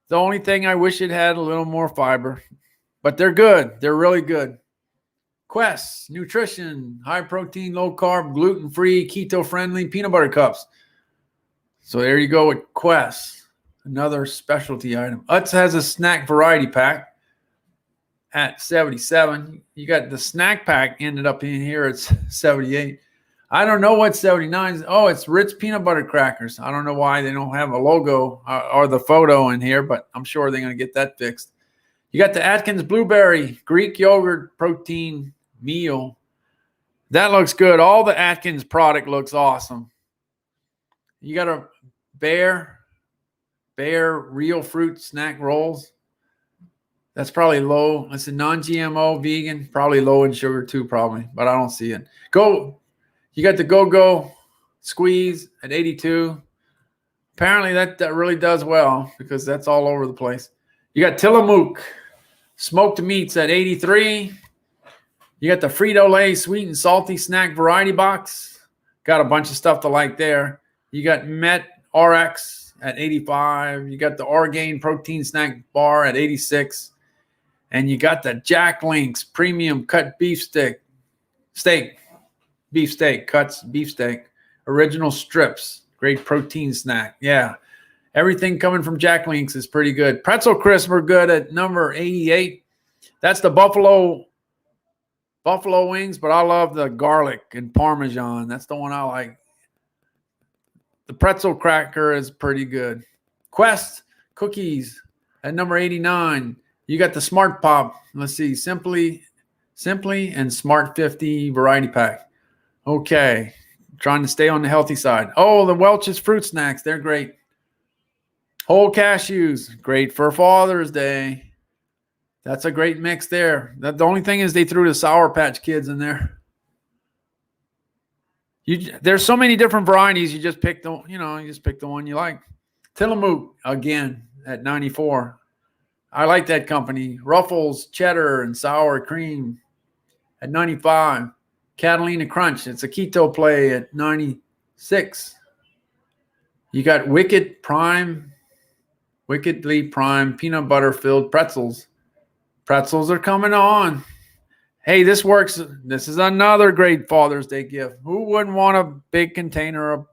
The only thing I wish it had a little more fiber, but they're good. They're really good. Quest Nutrition, high protein, low carb, gluten-free, keto-friendly peanut butter cups. So there you go with Quest, another specialty item. Utz has a snack variety pack at 77. You got the snack pack ended up in here at 78. I don't know what 79 is. Oh, it's Ritz peanut butter crackers. I don't know why they don't have a logo or the photo in here, but I'm sure they're going to get that fixed. You got the Atkins Blueberry Greek Yogurt Protein Meal. That looks good. All the Atkins product looks awesome. You got a Bear Real Fruit Snack Rolls. That's probably low. It's a non-GMO vegan, probably low in sugar too, probably, but I don't see it. You got the Go-Go Squeeze at 82. Apparently that really does well because that's all over the place. You got Tillamook Smoked Meats at 83. You got the Frito-Lay Sweet and Salty Snack Variety Box. Got a bunch of stuff to like there. You got Met RX at 85. You got the Orgain Protein Snack Bar at 86. And you got the Jack Links Premium Cut Beef Steak. Beefsteak, cuts, beefsteak, original strips, great protein snack. Yeah, everything coming from Jack Links is pretty good. Pretzel Crisp are good at number 88. That's the buffalo wings, but I love the garlic and Parmesan. That's the one I like. The pretzel cracker is pretty good. Quest cookies at number 89. You got the Smart Pop. Let's see, Simply and Smart 50 variety pack. Okay, trying to stay on the healthy side. Oh, the Welch's fruit snacks, they're great. Whole cashews, great for Father's Day. That's a great mix there. The only thing is they threw the Sour Patch Kids in there. There's so many different varieties. You just pick the one you like. Tillamook again at 94. I like that company. Ruffles, cheddar, and sour cream at 95. Catalina Crunch. It's a keto play at 96. You got Wickedly Prime peanut butter filled pretzels. Pretzels are coming on. Hey, this works. This is another great Father's Day gift. Who wouldn't want a big container of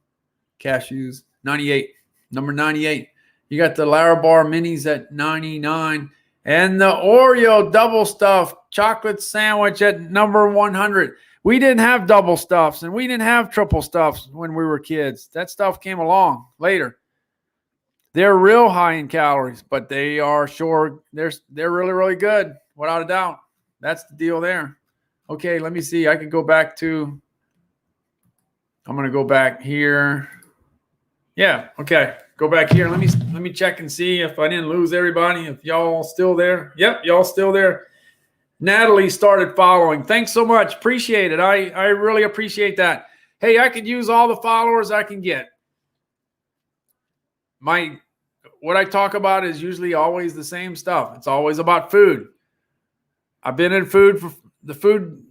cashews? 98. Number 98. You got the Larabar Minis at 99. And the Oreo double stuffed chocolate sandwich at number 100. We didn't have double stuffs and we didn't have triple stuffs when we were kids. That stuff came along later. They're real high in calories, but they are sure they're really, really good, without a doubt. That's the deal there. Okay, let me see. I'm going to go back here. Yeah, okay. Go back here. Let me check and see if I didn't lose everybody. If y'all still there. Yep, y'all still there. Natalie started following. Thanks so much. Appreciate it. I really appreciate that. Hey, I could use all the followers I can get. What I talk about is usually always the same stuff. It's always about food. I've been in the food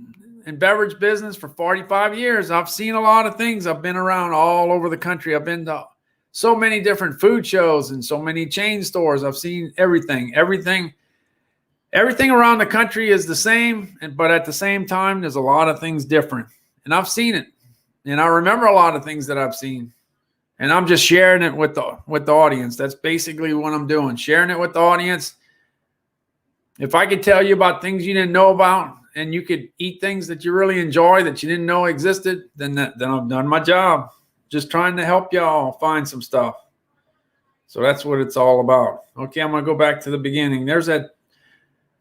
and beverage business for 45 years. I've seen a lot of things. I've been around all over the country. I've been to so many different food shows and so many chain stores. I've seen everything. Everything around the country is the same, but at the same time, there's a lot of things different. And I've seen it. And I remember a lot of things that I've seen. And I'm just sharing it with the audience. That's basically what I'm doing, sharing it with the audience. If I could tell you about things you didn't know about, and you could eat things that you really enjoy that you didn't know existed, then I've done my job. Just trying to help y'all find some stuff. So that's what it's all about. Okay, I'm going to go back to the beginning. There's that.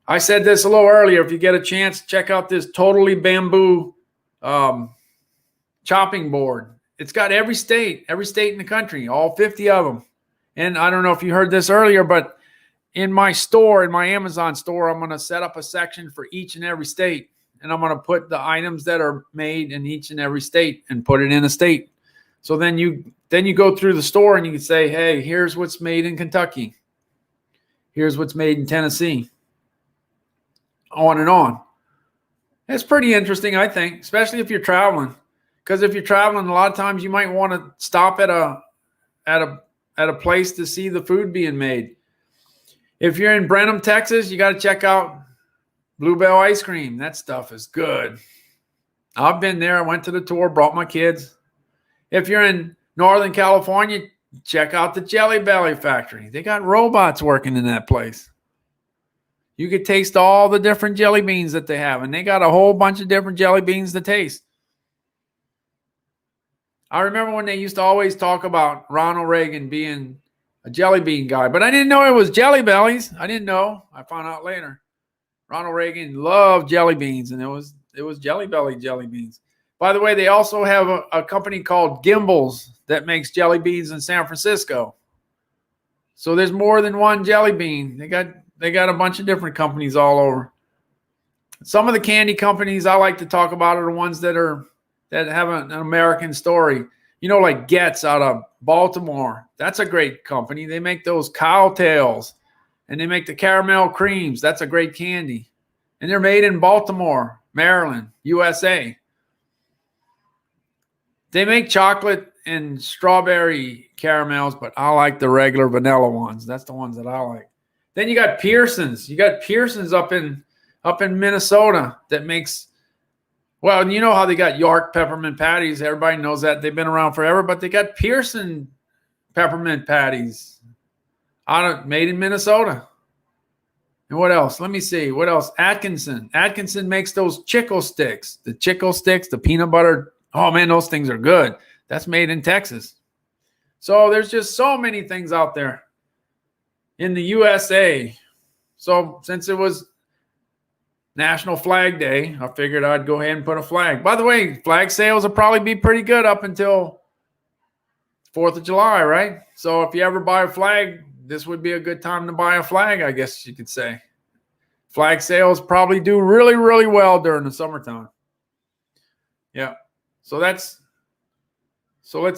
I said this a little earlier. If you get a chance, check out this Totally Bamboo chopping board. It's got every state in the country, all 50 of them. And I don't know if you heard this earlier, but in my store, in my Amazon store, I'm going to set up a section for each and every state. And I'm going to put the items that are made in each and every state and put it in a state. So then you go through the store and you can say, hey, here's what's made in Kentucky. Here's what's made in Tennessee. On and on. It's pretty interesting, I think, especially if you're traveling. Because if you're traveling, a lot of times you might want to stop at a place to see the food being made. If you're in Brenham, Texas, you got to check out Bluebell ice cream. That stuff is good. I've been there. I went to the tour, brought my kids. If you're in Northern California, check out the Jelly Belly factory. They got robots working in that place. You could taste all the different jelly beans that they have, and they got a whole bunch of different jelly beans to taste. I remember when they used to always talk about Ronald Reagan being a jelly bean guy, but I didn't know it was Jelly Bellies. I didn't know. I found out later. Ronald Reagan loved jelly beans, and it was Jelly Belly jelly beans. By the way, they also have a company called Gimbals that makes jelly beans in San Francisco. So there's more than one jelly bean. They got a bunch of different companies all over. Some of the candy companies I like to talk about are the ones that have an American story. You know, like Getz out of Baltimore. That's a great company. They make those cow tails, and they make the caramel creams. That's a great candy. And they're made in Baltimore, Maryland, USA. They make chocolate and strawberry caramels, but I like the regular vanilla ones. That's the ones that I like. Then you got Pearson's. You got Pearson's up in Minnesota that makes, well, you know how they got York peppermint patties. Everybody knows that. They've been around forever, but they got Pearson peppermint patties made in Minnesota. And what else? Let me see. What else? Atkinson. Atkinson makes those Chickle Sticks. The Chickle Sticks, the peanut butter. Oh, man, those things are good. That's made in Texas. So there's just so many things out there in the USA. So since it was National Flag Day, I figured I'd go ahead and put a flag. By the way, flag sales will probably be pretty good up until 4th of July, right? So if you ever buy a flag, this would be a good time to buy a flag, I guess you could say. Flag sales probably do really, really well during the summertime. Yeah. So let's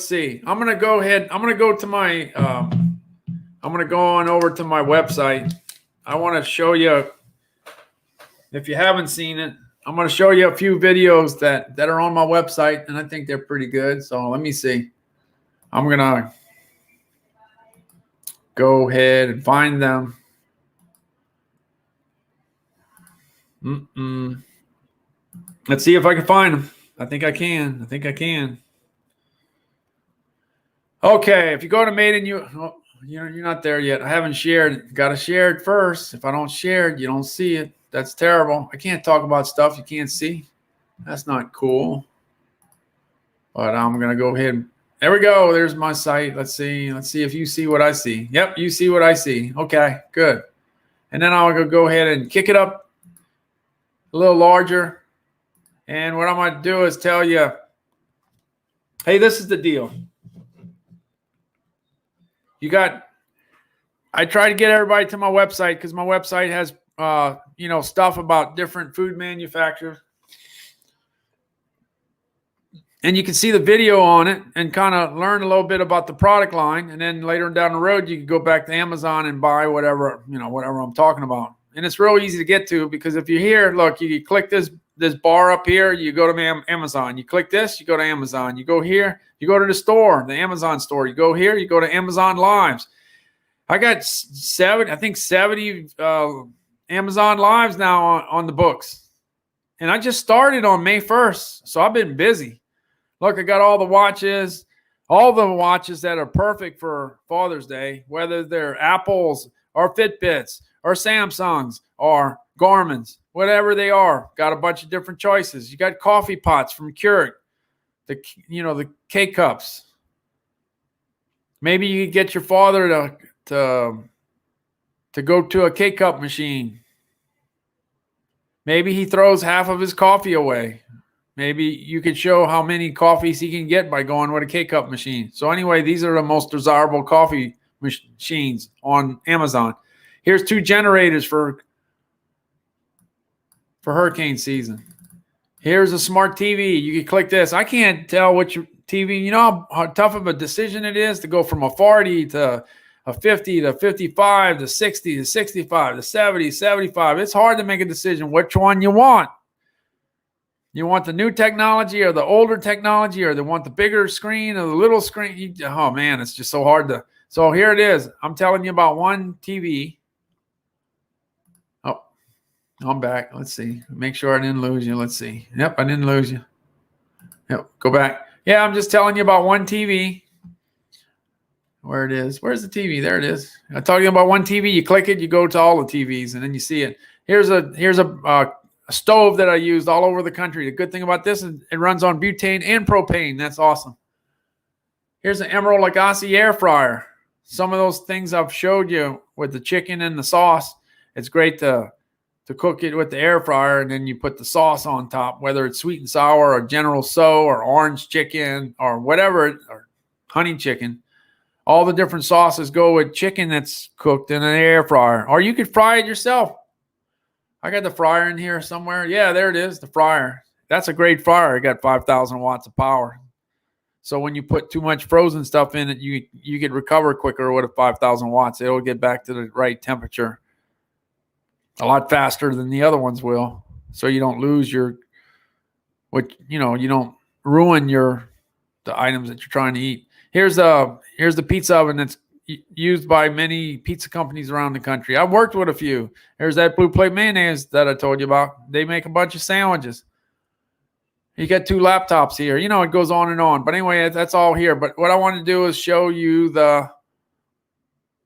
see. I'm going to go ahead. I'm going to go to my, I'm going to go on over to my website. I want to show you, if you haven't seen it, I'm going to show you a few videos that are on my website, and I think they're pretty good. So let me see. I'm going to go ahead and find them. Let's see if I can find them. I think I can. Okay, if you go to Made in you're not there yet. I haven't shared. Got to share it first. If I don't share it, you don't see it. That's terrible. I can't talk about stuff you can't see. That's not cool. But I'm going to go ahead. There we go. There's my site. Let's see. Let's see if you see what I see. Yep, you see what I see. Okay, good. And then I'll go ahead and kick it up a little larger. And what I'm going to do is tell you, hey, this is the deal. I try to get everybody to my website because my website has, stuff about different food manufacturers. And you can see the video on it and kind of learn a little bit about the product line. And then later down the road, you can go back to Amazon and buy whatever I'm talking about. And it's real easy to get to because if you're here, look, you click this bar up here, you go to Amazon. You click this, you go to Amazon. You go here, you go to the store, the Amazon store. You go here, you go to Amazon Lives. I got 70 Amazon Lives now on the books. And I just started on May 1st, so I've been busy. Look, I got all the watches that are perfect for Father's Day, whether they're Apples or Fitbits or Samsungs or Garmin's, whatever they are. Got a bunch of different choices. You got coffee pots from Keurig, the K-Cups. Maybe you could get your father to go to a K-Cup machine. Maybe he throws half of his coffee away. Maybe you could show how many coffees he can get by going with a K-Cup machine. So anyway, these are the most desirable coffee machines on Amazon. Here's 2 generators for hurricane season. Here's a smart TV. You can click this. I can't tell which TV. You know how tough of a decision it is to go from a 40 to a 50 to 55 to 60 to 65 to 70, 75. It's hard to make a decision which one you want. You want the new technology or the older technology, or they want the bigger screen or the little screen? Oh, man, it's just so hard to. So here it is. I'm telling you about one TV. Oh, I'm back. Let's see. Make sure I didn't lose you. Let's see. Yep, I didn't lose you. Yep, go back. Yeah, I'm just telling you about one TV. Where it is. Where's the TV? There it is. I'm talking about one TV. You click it, you go to all the TVs, and then you see it. Here's a stove that I used all over the country. The good thing about this is it runs on butane and propane. That's awesome. Here's an Emeril Lagasse air fryer. Some of those things I've showed you with the chicken and the sauce. It's great to cook it with the air fryer, and then you put the sauce on top, whether it's sweet and sour or General Tso or orange chicken or whatever, or honey chicken. All the different sauces go with chicken that's cooked in an air fryer. Or you could fry it yourself. I got the fryer in here somewhere. Yeah, there it is, the fryer. That's a great fryer. It got 5,000 watts of power. So when you put too much frozen stuff in it, you could recover quicker with a 5,000 watts. It'll get back to the right temperature a lot faster than the other ones will. So you don't lose you don't ruin the items that you're trying to eat. Here's the pizza oven that's used by many pizza companies around the country. I've worked with a few. There's that Blue Plate Mayonnaise that I told you about. They make a bunch of sandwiches. You got 2 laptops here. It goes on and on. But anyway, that's all here. But what I want to do is show you the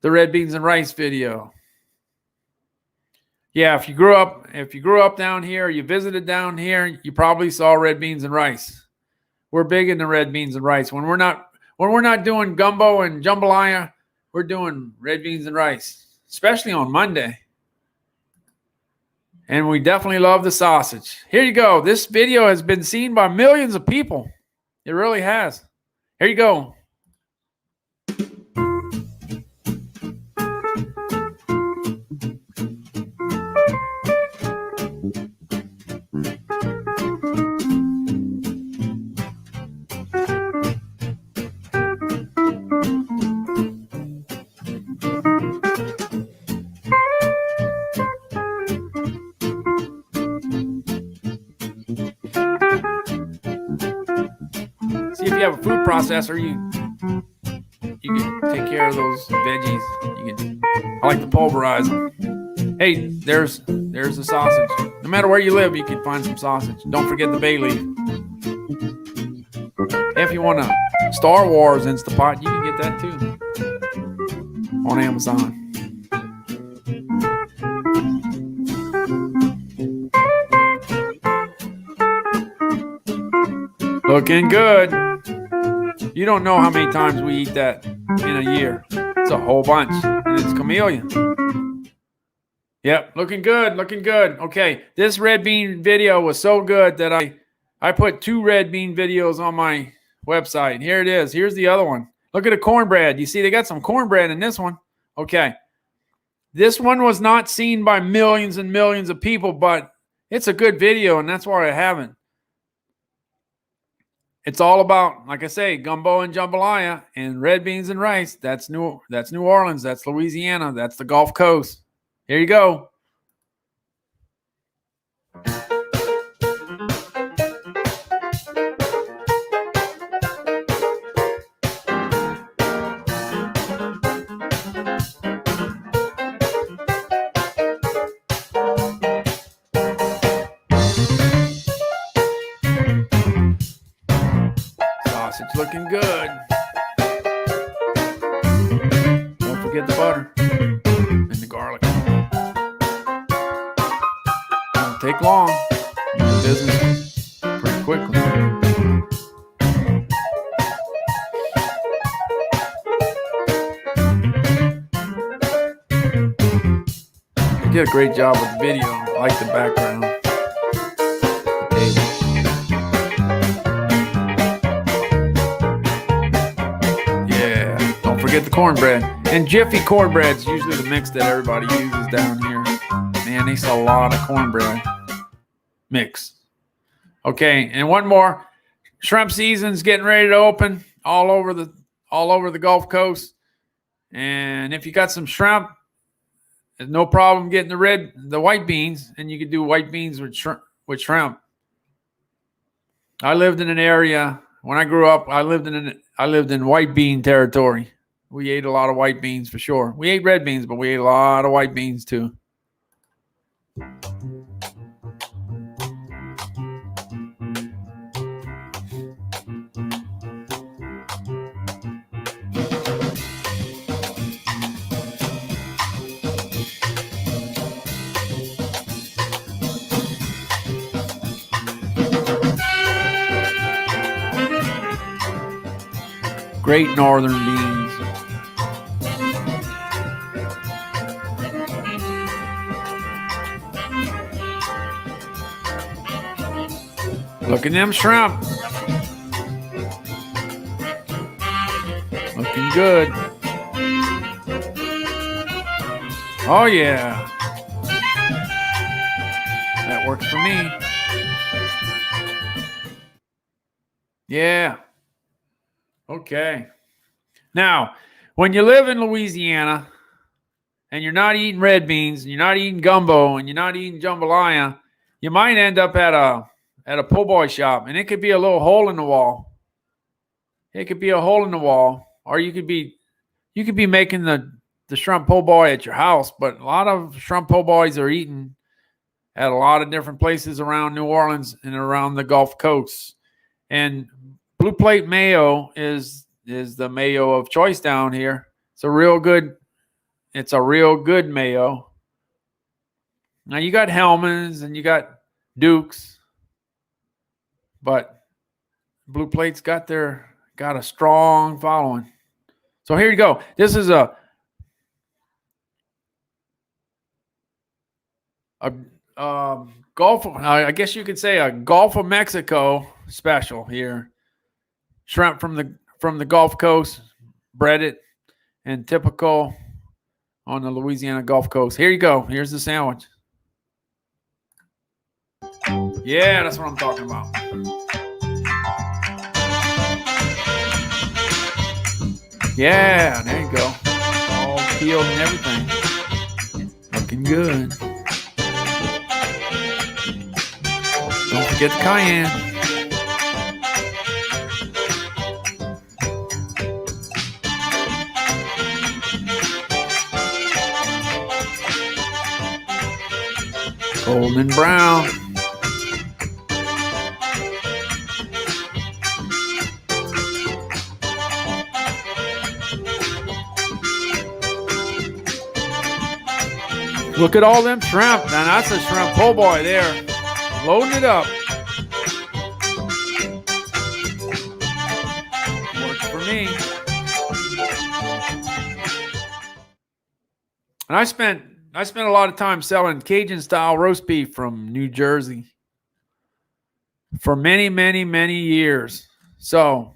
red beans and rice video. Yeah, if you grew up down here, you visited down here, you probably saw red beans and rice. We're big into red beans and rice. When we're not doing gumbo and jambalaya, we're doing red beans and rice, especially on Monday. And we definitely love the sausage. Here you go. This video has been seen by millions of people. It really has. Here you go. See, if you have a food processor, you can take care of those veggies. I like to pulverize them. Hey, there's the sausage. No matter where you live, you can find some sausage. Don't forget the bay leaf. If you want a Star Wars Instapot, you can get that too on Amazon. Looking good. You don't know how many times we eat that in a year. It's a whole bunch. And it's chameleon. Yep, looking good, looking good. Okay, this red bean video was so good that I put 2 red bean videos on my website. Here it is. Here's the other one. Look at the cornbread. You see they got some cornbread in this one. Okay. This one was not seen by millions and millions of people, but it's a good video, and that's why I haven't. It's all about, like I say, gumbo and jambalaya and red beans and rice. That's New Orleans. That's Louisiana. That's the Gulf Coast. Here you go. sausage looking good. Don't forget the butter and the garlic. Don't take long. You're in business pretty quickly. You did a great job with the video. I like the background. Get the cornbread. And Jiffy cornbread's usually the mix that everybody uses down here. Man, they sell a lot of cornbread mix. Okay, and one more. Shrimp season's getting ready to open all over the Gulf Coast. And if you got some shrimp, there's no problem getting the white beans, and you can do white beans with shrimp. I lived in an area when I grew up. I lived in white bean territory. We ate a lot of white beans for sure. We ate red beans, but we ate a lot of white beans too. Great northern beans. Look at them shrimp. Looking good. Oh, yeah. That works for me. Yeah. Okay. Now, when you live in Louisiana and you're not eating red beans, and you're not eating gumbo, and you're not eating jambalaya, you might end up at a po' boy shop, and it could be a little hole in the wall. It could be a hole in the wall, or you could be making the shrimp po' boy at your house. But a lot of shrimp po' boys are eaten at a lot of different places around New Orleans and around the Gulf Coast. And Blue Plate mayo is the mayo of choice down here. It's a real good mayo. Now you got Hellmann's and you got Duke's, but Blue Plate's got a strong following. So here you go. This is a Gulf, I guess you could say a Gulf of Mexico special here. Shrimp from the Gulf Coast, breaded and typical on the Louisiana Gulf Coast. Here you go. Here's the sandwich. Yeah, that's what I'm talking about. Yeah, there you go. All peeled and everything. Looking good. Don't forget the cayenne. Golden brown. Look at all them shrimp. Now that's a shrimp po' boy there. Loading it up. Works for me. And I spent a lot of time selling Cajun style roast beef from New Jersey for many, many, many years. So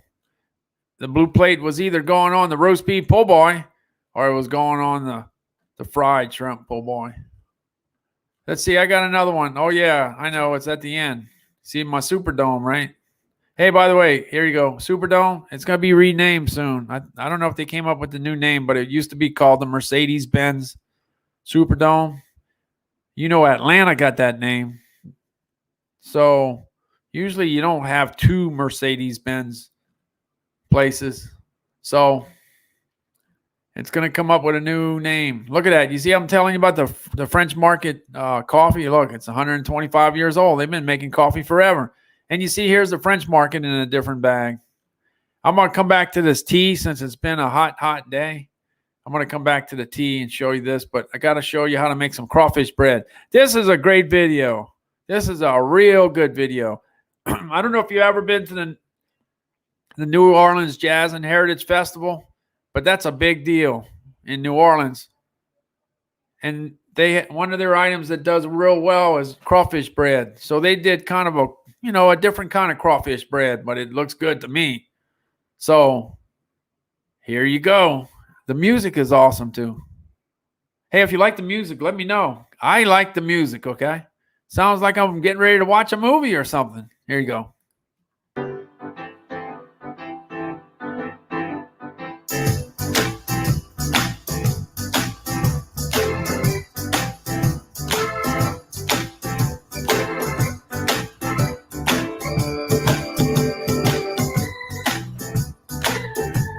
the Blue Plate was either going on the roast beef po' boy or it was going on the fried shrimp po' boy. Let's see. I got another one. Oh, yeah. I know. It's at the end. See my Superdome, right? Hey, by the way, here you go. Superdome. It's going to be renamed soon. I don't know if they came up with the new name, but it used to be called the Mercedes-Benz Superdome. You know, Atlanta got that name. So usually you don't have two Mercedes-Benz places. So it's going to come up with a new name. Look at that. You see, I'm telling you about the French Market coffee. Look, it's 125 years old. They've been making coffee forever. And you see, here's the French Market in a different bag. I'm going to come back to this tea since it's been a hot day. I'm going to come back to the tea and show you this, but I got to show you how to make some crawfish bread. This is a great video. This is a real good video. I don't know if you've ever been to the New Orleans Jazz and Heritage Festival, but that's a big deal in New Orleans. And one of their items that does real well is crawfish bread. So they did kind of a different kind of crawfish bread, but it looks good to me. So here you go. The music is awesome too. Hey, if you like the music, let me know. I like the music, okay? Sounds like I'm getting ready to watch a movie or something. Here you go.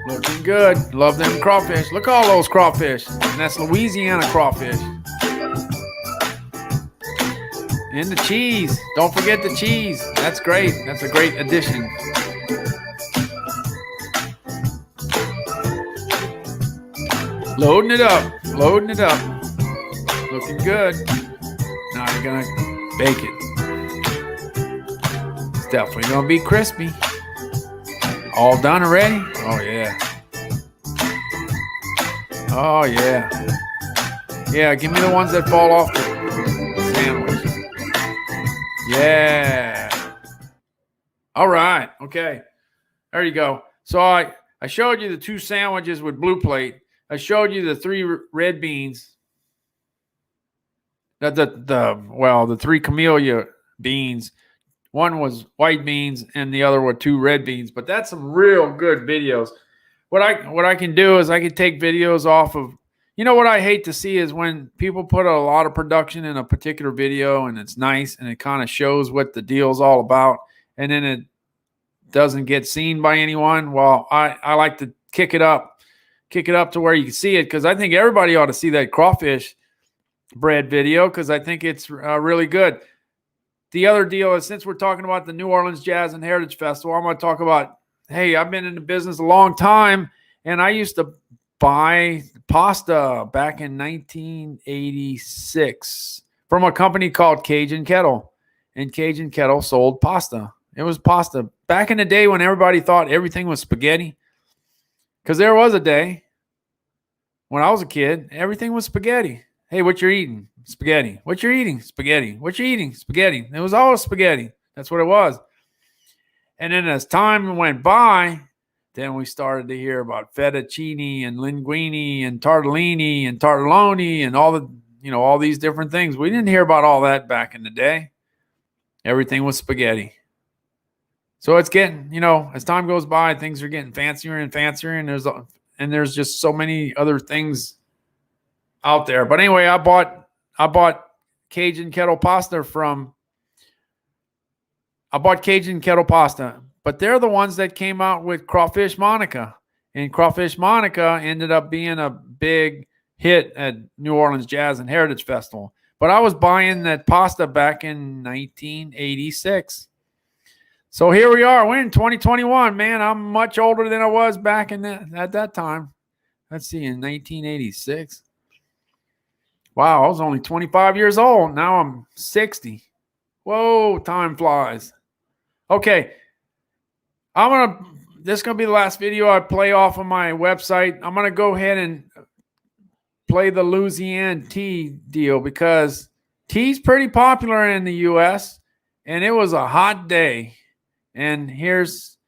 Looking good. Love them crawfish. Look at all those crawfish. And that's Louisiana crawfish. And the cheese. Don't forget the cheese. That's great. That's a great addition. Loading it up. Loading it up. Looking good. Now you're going to bake it. It's definitely going to be crispy. All done already? Oh, yeah. Oh, yeah. Yeah, give me the ones that fall off the sandwich. Yeah. All right. Okay. There you go. So I showed you the 2 sandwiches with blue plate. I showed you the 3 red beans. The 3 camellia beans. One was white beans and the other were 2 red beans. But that's some real good videos. What I can do is I can take videos off of, what I hate to see is when people put a lot of production in a particular video and it's nice and it kind of shows what the deal's all about and then it doesn't get seen by anyone. Well, I like to kick it up to where you can see it because I think everybody ought to see that crawfish bread video because I think it's really good. The other deal is since we're talking about the New Orleans Jazz and Heritage Festival, I'm going to talk about, hey, I've been in the business a long time and I used to buy pasta back in 1986 from a company called Cajun Kettle. And Cajun Kettle sold pasta. It was pasta. Back in the day when everybody thought everything was spaghetti, because there was a day when I was a kid, everything was spaghetti. Hey, what you're eating? Spaghetti. What you're eating? Spaghetti. What you eating? Spaghetti. It was always spaghetti. That's what it was. And then as time went by, then we started to hear about fettuccine and linguine and tortellini and tortelloni and all these different things. We didn't hear about all that back in the day. Everything was spaghetti. So it's getting, as time goes by, things are getting fancier and fancier, and there's just so many other things out there. But anyway, I bought Cajun Kettle pasta but they're the ones that came out with Crawfish Monica. And Crawfish Monica ended up being a big hit at New Orleans Jazz and Heritage Festival. But I was buying that pasta back in 1986. So here we are. We're in 2021, man. I'm much older than I was back at that time. Let's see, in 1986. Wow, I was only 25 years old. Now I'm 60. Whoa, time flies. Okay. This is going to be the last video I play off of my website. I'm going to go ahead and play the Louisiana tea deal because tea's pretty popular in the U.S. and it was a hot day. And here's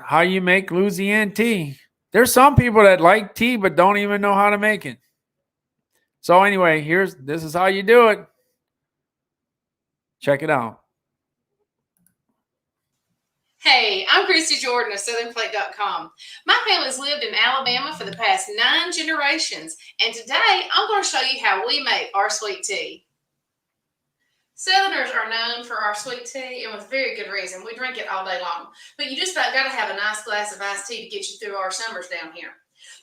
how you make Louisiana tea. There's some people that like tea but don't even know how to make it. So anyway, this is how you do it. Check it out. Hey, I'm Christy Jordan of SouthernPlate.com. My family's lived in Alabama for the past 9 generations, and today I'm going to show you how we make our sweet tea. Southerners are known for our sweet tea, and with very good reason. We drink it all day long, but you just about got to have a nice glass of iced tea to get you through our summers down here.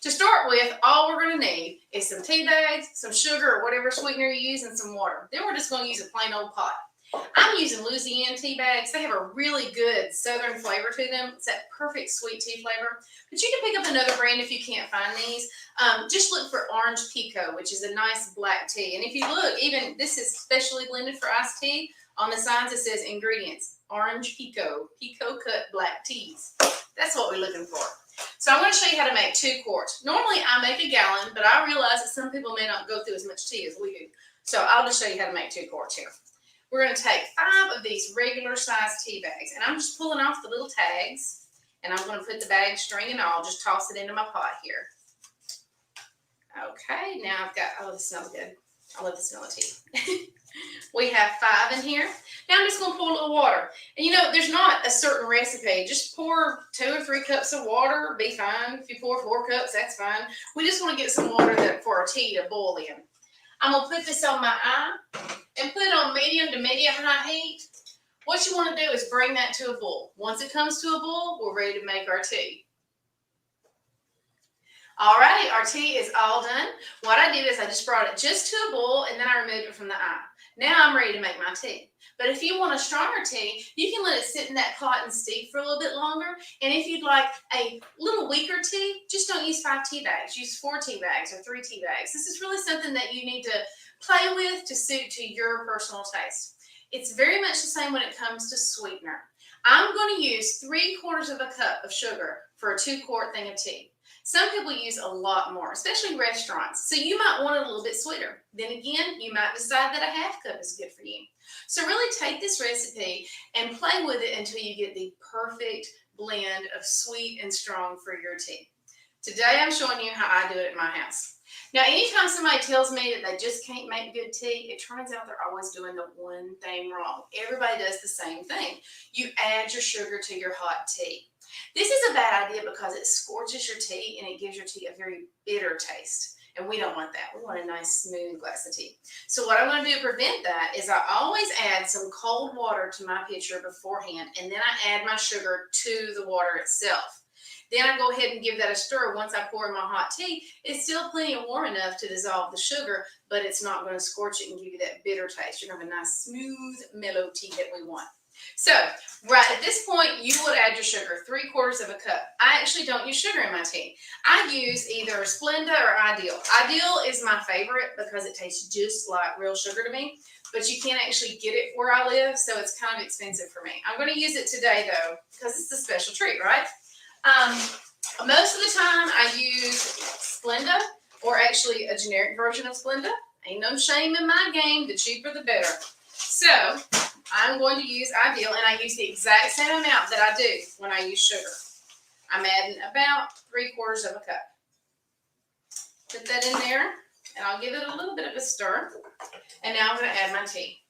To start with, all we're going to need is some tea bags, some sugar or whatever sweetener you use, and some water. Then we're just going to use a plain old pot. I'm using Louisiana tea bags. They have a really good southern flavor to them. It's that perfect sweet tea flavor. But you can pick up another brand if you can't find these. Just look for Orange Pico, which is a nice black tea. And if you look, even this is specially blended for iced tea. On the signs it says ingredients, Orange Pico, Pico cut black teas. That's what we're looking for. So I'm going to show you how to make 2 quarts. Normally I make a gallon, but I realize that some people may not go through as much tea as we do. So I'll just show you how to make 2 quarts here. We're going to take 5 of these regular sized tea bags, and I'm just pulling off the little tags, and I'm going to put the bag string and all, just toss it into my pot here. Okay, now I've got, oh, this smells good. I love the smell of tea. We have 5 in here. Now I'm just going to pour a little water. And you know, there's not a certain recipe. Just pour 2 or 3 cups of water, be fine. If you pour 4 cups, that's fine. We just want to get some water for our tea to boil in. I'm going to put this on my eye and put it on medium to medium high heat. What you want to do is bring that to a boil. Once it comes to a boil, we're ready to make our tea. All right, our tea is all done. What I did is I just brought it just to a boil and then I removed it from the eye. Now I'm ready to make my tea. But if you want a stronger tea, you can let it sit in that pot and steep for a little bit longer. And if you'd like a little weaker tea, just don't use 5 tea bags. Use 4 tea bags or 3 tea bags. This is really something that you need to play with to suit to your personal taste. It's very much the same when it comes to sweetener. I'm going to use 3/4 of a cup of sugar for a 2-quart thing of tea. Some people use a lot more, especially restaurants. So you might want it a little bit sweeter. Then again, you might decide that a 1/2 cup is good for you. So really take this recipe and play with it until you get the perfect blend of sweet and strong for your tea. Today I'm showing you how I do it at my house. Now, anytime somebody tells me that they just can't make good tea, it turns out they're always doing the one thing wrong. Everybody does the same thing. You add your sugar to your hot tea. This is a bad idea because it scorches your tea and it gives your tea a very bitter taste. And we don't want that. We want a nice smooth glass of tea. So what I'm going to do to prevent that is I always add some cold water to my pitcher beforehand, and then I add my sugar to the water itself. Then I go ahead and give that a stir. Once I pour in my hot tea, it's still plenty warm enough to dissolve the sugar, but it's not going to scorch it and give you that bitter taste. You're going to have a nice smooth, mellow tea that we want. So right at this point, you would add your sugar, 3/4 of a cup. I actually don't use sugar in my tea. I use either Splenda or Ideal. Ideal is my favorite because it tastes just like real sugar to me, but you can't actually get it where I live, so it's kind of expensive for me. I'm going to use it today though, because it's a special treat, right? Most of the time I use Splenda, or actually a generic version of Splenda. Ain't no shame in my game. The cheaper the better. So I'm going to use Ideal, and I use the exact same amount that I do when I use sugar. I'm adding about 3/4 of a cup. Put that in there, and I'll give it a little bit of a stir. And now I'm going to add my tea.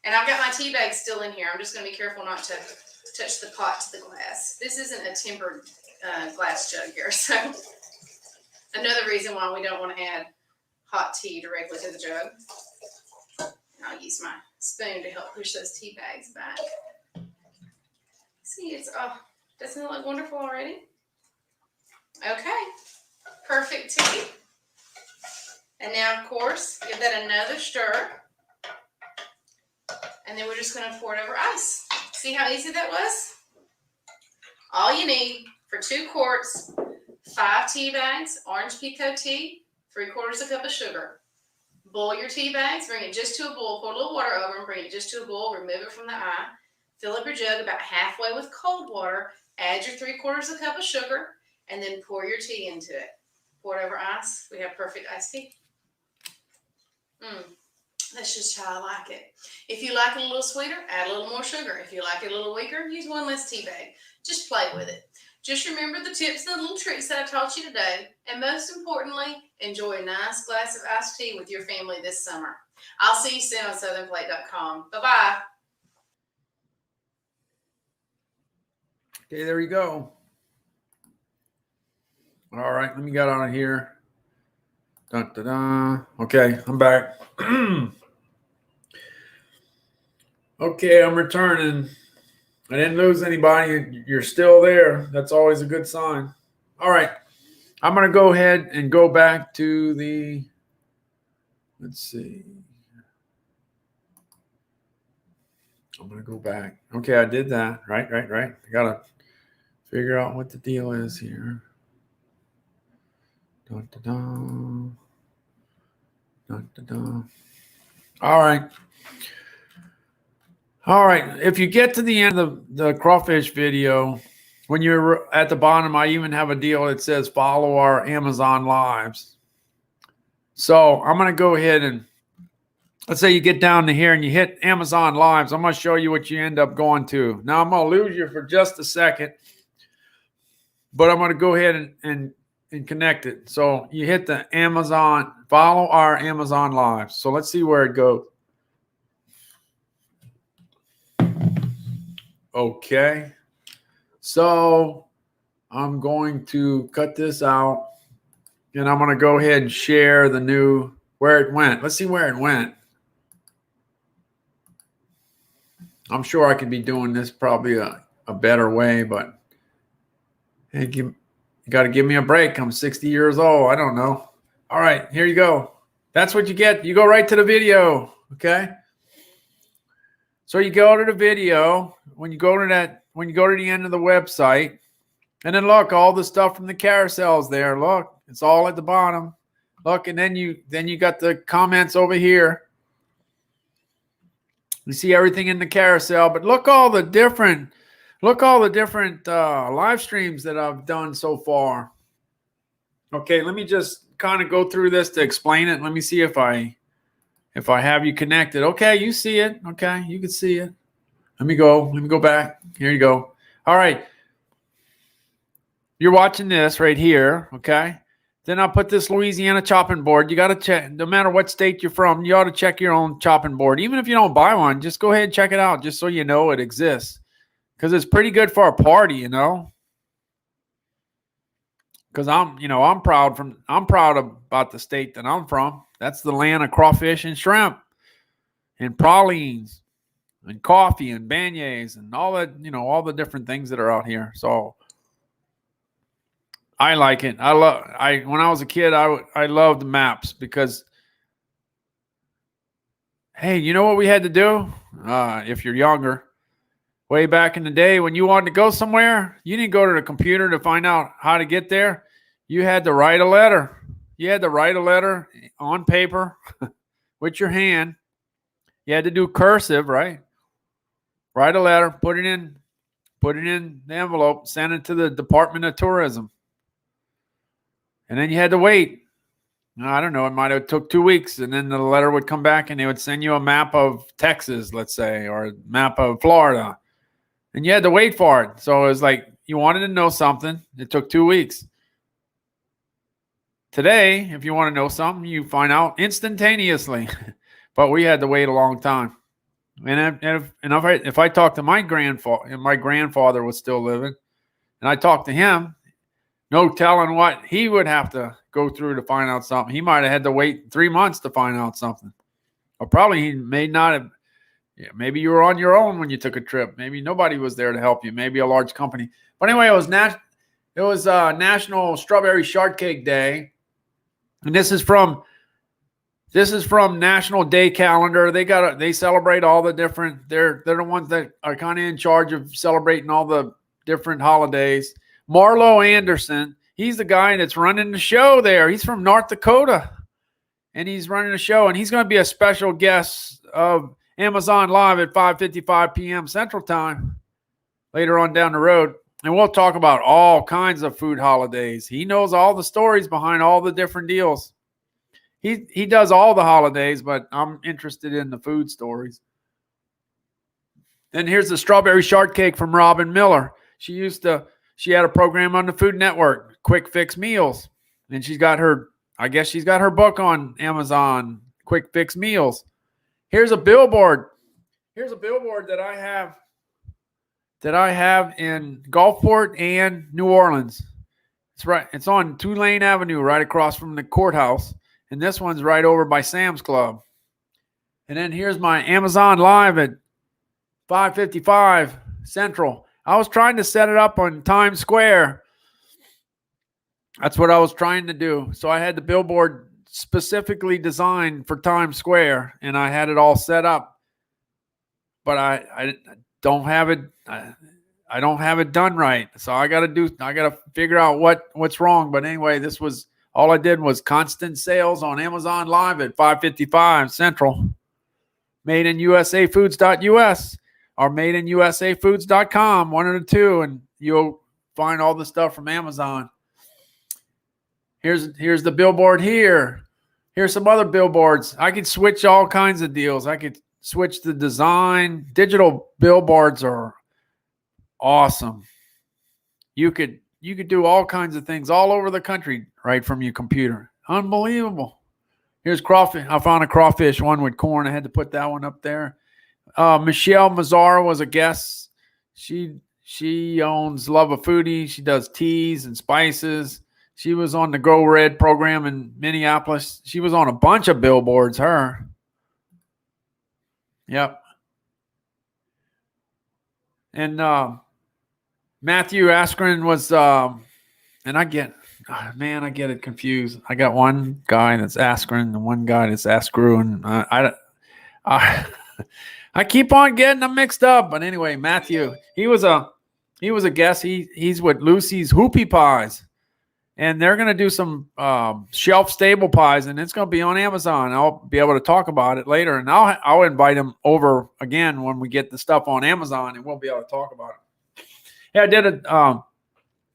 And I've got my tea bag still in here. I'm just going to be careful not to touch the pot to the glass. This isn't a tempered glass jug here, so another reason why we don't want to add hot tea directly to the jug. I'll use my spoon to help push those tea bags back. See, doesn't it look wonderful already? Okay, perfect tea. And now, of course, give that another stir. And then we're just going to pour it over ice. See how easy that was? All you need for 2 quarts, 5 tea bags, Orange Pico tea, 3/4 cup of sugar. Boil your tea bags, bring it just to a boil, pour a little water over them, bring it just to a boil, remove it from the eye. Fill up your jug about halfway with cold water, add your 3/4 cup of sugar, and then pour your tea into it. Pour it over ice. We have perfect iced tea. That's just how I like it. If you like it a little sweeter, add a little more sugar. If you like it a little weaker, use 1 less tea bag. Just play with it. Just remember the tips and the little tricks that I taught you today. And most importantly, enjoy a nice glass of iced tea with your family this summer. I'll see you soon on southernplate.com. Bye-bye. Okay, there you go. All right, let me get on it here. Dun, dun, dun. Okay, I'm back. Okay, I'm returning. I didn't lose anybody. You're still there. That's always a good sign. All right, I'm going to go ahead and go back to the, let's see. I'm going to go back. Okay, I did that. Right. I got to figure out what the deal is here. Dun, dun, dun. Dun, dun, dun. All right. All right. If you get to the end of the crawfish video, when you're at the bottom, I even have a deal that says follow our Amazon Lives. So I'm going to go ahead and let's say you get down to here and you hit Amazon Lives. I'm going to show you what you end up going to. Now I'm going to lose you for just a second, but I'm going to go ahead and connect it. So you hit the Amazon, follow our Amazon Lives. So let's see where it goes. Okay. So I'm going to cut this out and I'm going to go ahead and share the new, where it went. Let's see where it went. I'm sure I could be doing this probably a better way, but hey, you got to give me a break. I'm 60 years old. I don't know. All right, here you go. That's what you get. You go right to the video. Okay. So you go to the video when you go to the end of the website, and then look, all the stuff from the carousels there. Look, it's all at the bottom. Look, and then you got the comments over here. You see everything in the carousel, but look all the different live streams that I've done so far. Okay, let me just kind of go through this to explain it. Let me see if I have you connected. Okay, you see it. Okay, you can see it. Let me go back. Here you go. All right. You're watching this right here, okay? Then I'll put this Louisiana chopping board. You got to check, no matter what state you're from, you ought to check your own chopping board. Even if you don't buy one, just go ahead and check it out just so you know it exists. Because it's pretty good for a party, you know? Because I'm proud about the state that I'm from. That's the land of crawfish and shrimp and pralines and coffee and beignets and all that, all the different things that are out here. So I like it. When I was a kid, I loved maps because, hey, you know what we had to do? If you're younger, way back in the day when you wanted to go somewhere, you didn't go to the computer to find out how to get there. You had to write a letter. You had to write a letter on paper with your hand. You had to do cursive, right? Write a letter, put it in the envelope, send it to the Department of Tourism. And then you had to wait. I don't know, it might have took 2 weeks, and then the letter would come back and they would send you a map of Texas, let's say, or a map of Florida. And you had to wait for it. So it was like you wanted to know something. It took 2 weeks. Today, if you want to know something, you find out instantaneously. But we had to wait a long time. And if I talked to my grandfather, and my grandfather was still living, and I talked to him, no telling what he would have to go through to find out something. He might have had to wait 3 months to find out something. Or probably he may not have. Yeah, maybe you were on your own when you took a trip. Maybe nobody was there to help you. Maybe a large company. But anyway, it was National Strawberry Shortcake Day. And this is from National Day Calendar. They celebrate all the different. They're the ones that are kind of in charge of celebrating all the different holidays. Marlo Anderson, he's the guy that's running the show there. He's from North Dakota, and he's running a show, and he's going to be a special guest of Amazon Live at 5:55 p.m. Central Time later on down the road. And we'll talk about all kinds of food holidays. He knows all the stories behind all the different deals. He does all the holidays, but I'm interested in the food stories. Then here's the strawberry shortcake from Robin Miller. She had a program on the Food Network, Quick Fix Meals. And she's got her book on Amazon, Quick Fix Meals. Here's a billboard. Here's a billboard that I have in Gulfport and New Orleans. It's on Tulane Avenue, right across from the courthouse. And this one's right over by Sam's Club. And then here's my Amazon Live at 5:55 Central. I was trying to set it up on Times Square. That's what I was trying to do. So I had the billboard specifically designed for Times Square, and I had it all set up. but I don't have it. I don't have it done right. So I got to figure out what's wrong. But anyway, all I did was constant sales on Amazon Live at 5:55 Central. Made in USAFoods.us or made in USAFoods.com, one of the two, and you'll find all the stuff from Amazon. Here's the billboard here. Here's some other billboards. I could switch all kinds of deals. I could switch the design. Digital billboards are awesome. You could do all kinds of things all over the country right from your computer. Unbelievable. Here's crawfish. I found a crawfish one with corn. I had to put that one up there. Michelle Mazzara was a guest. She owns Love a Foodie. She does teas and spices. She was on the Grow Red program in Minneapolis. She was on a bunch of billboards, her. Yep. And Matthew Askren was, and I get it confused. I got one guy that's Askren and one guy that's Askrew, and I keep on getting them mixed up. But anyway, Matthew, he was a guest. He's with Lucy's Hoopie Pies, and they're gonna do some shelf stable pies, and it's gonna be on Amazon. I'll be able to talk about it later, and I'll invite him over again when we get the stuff on Amazon, and we'll be able to talk about it. Yeah,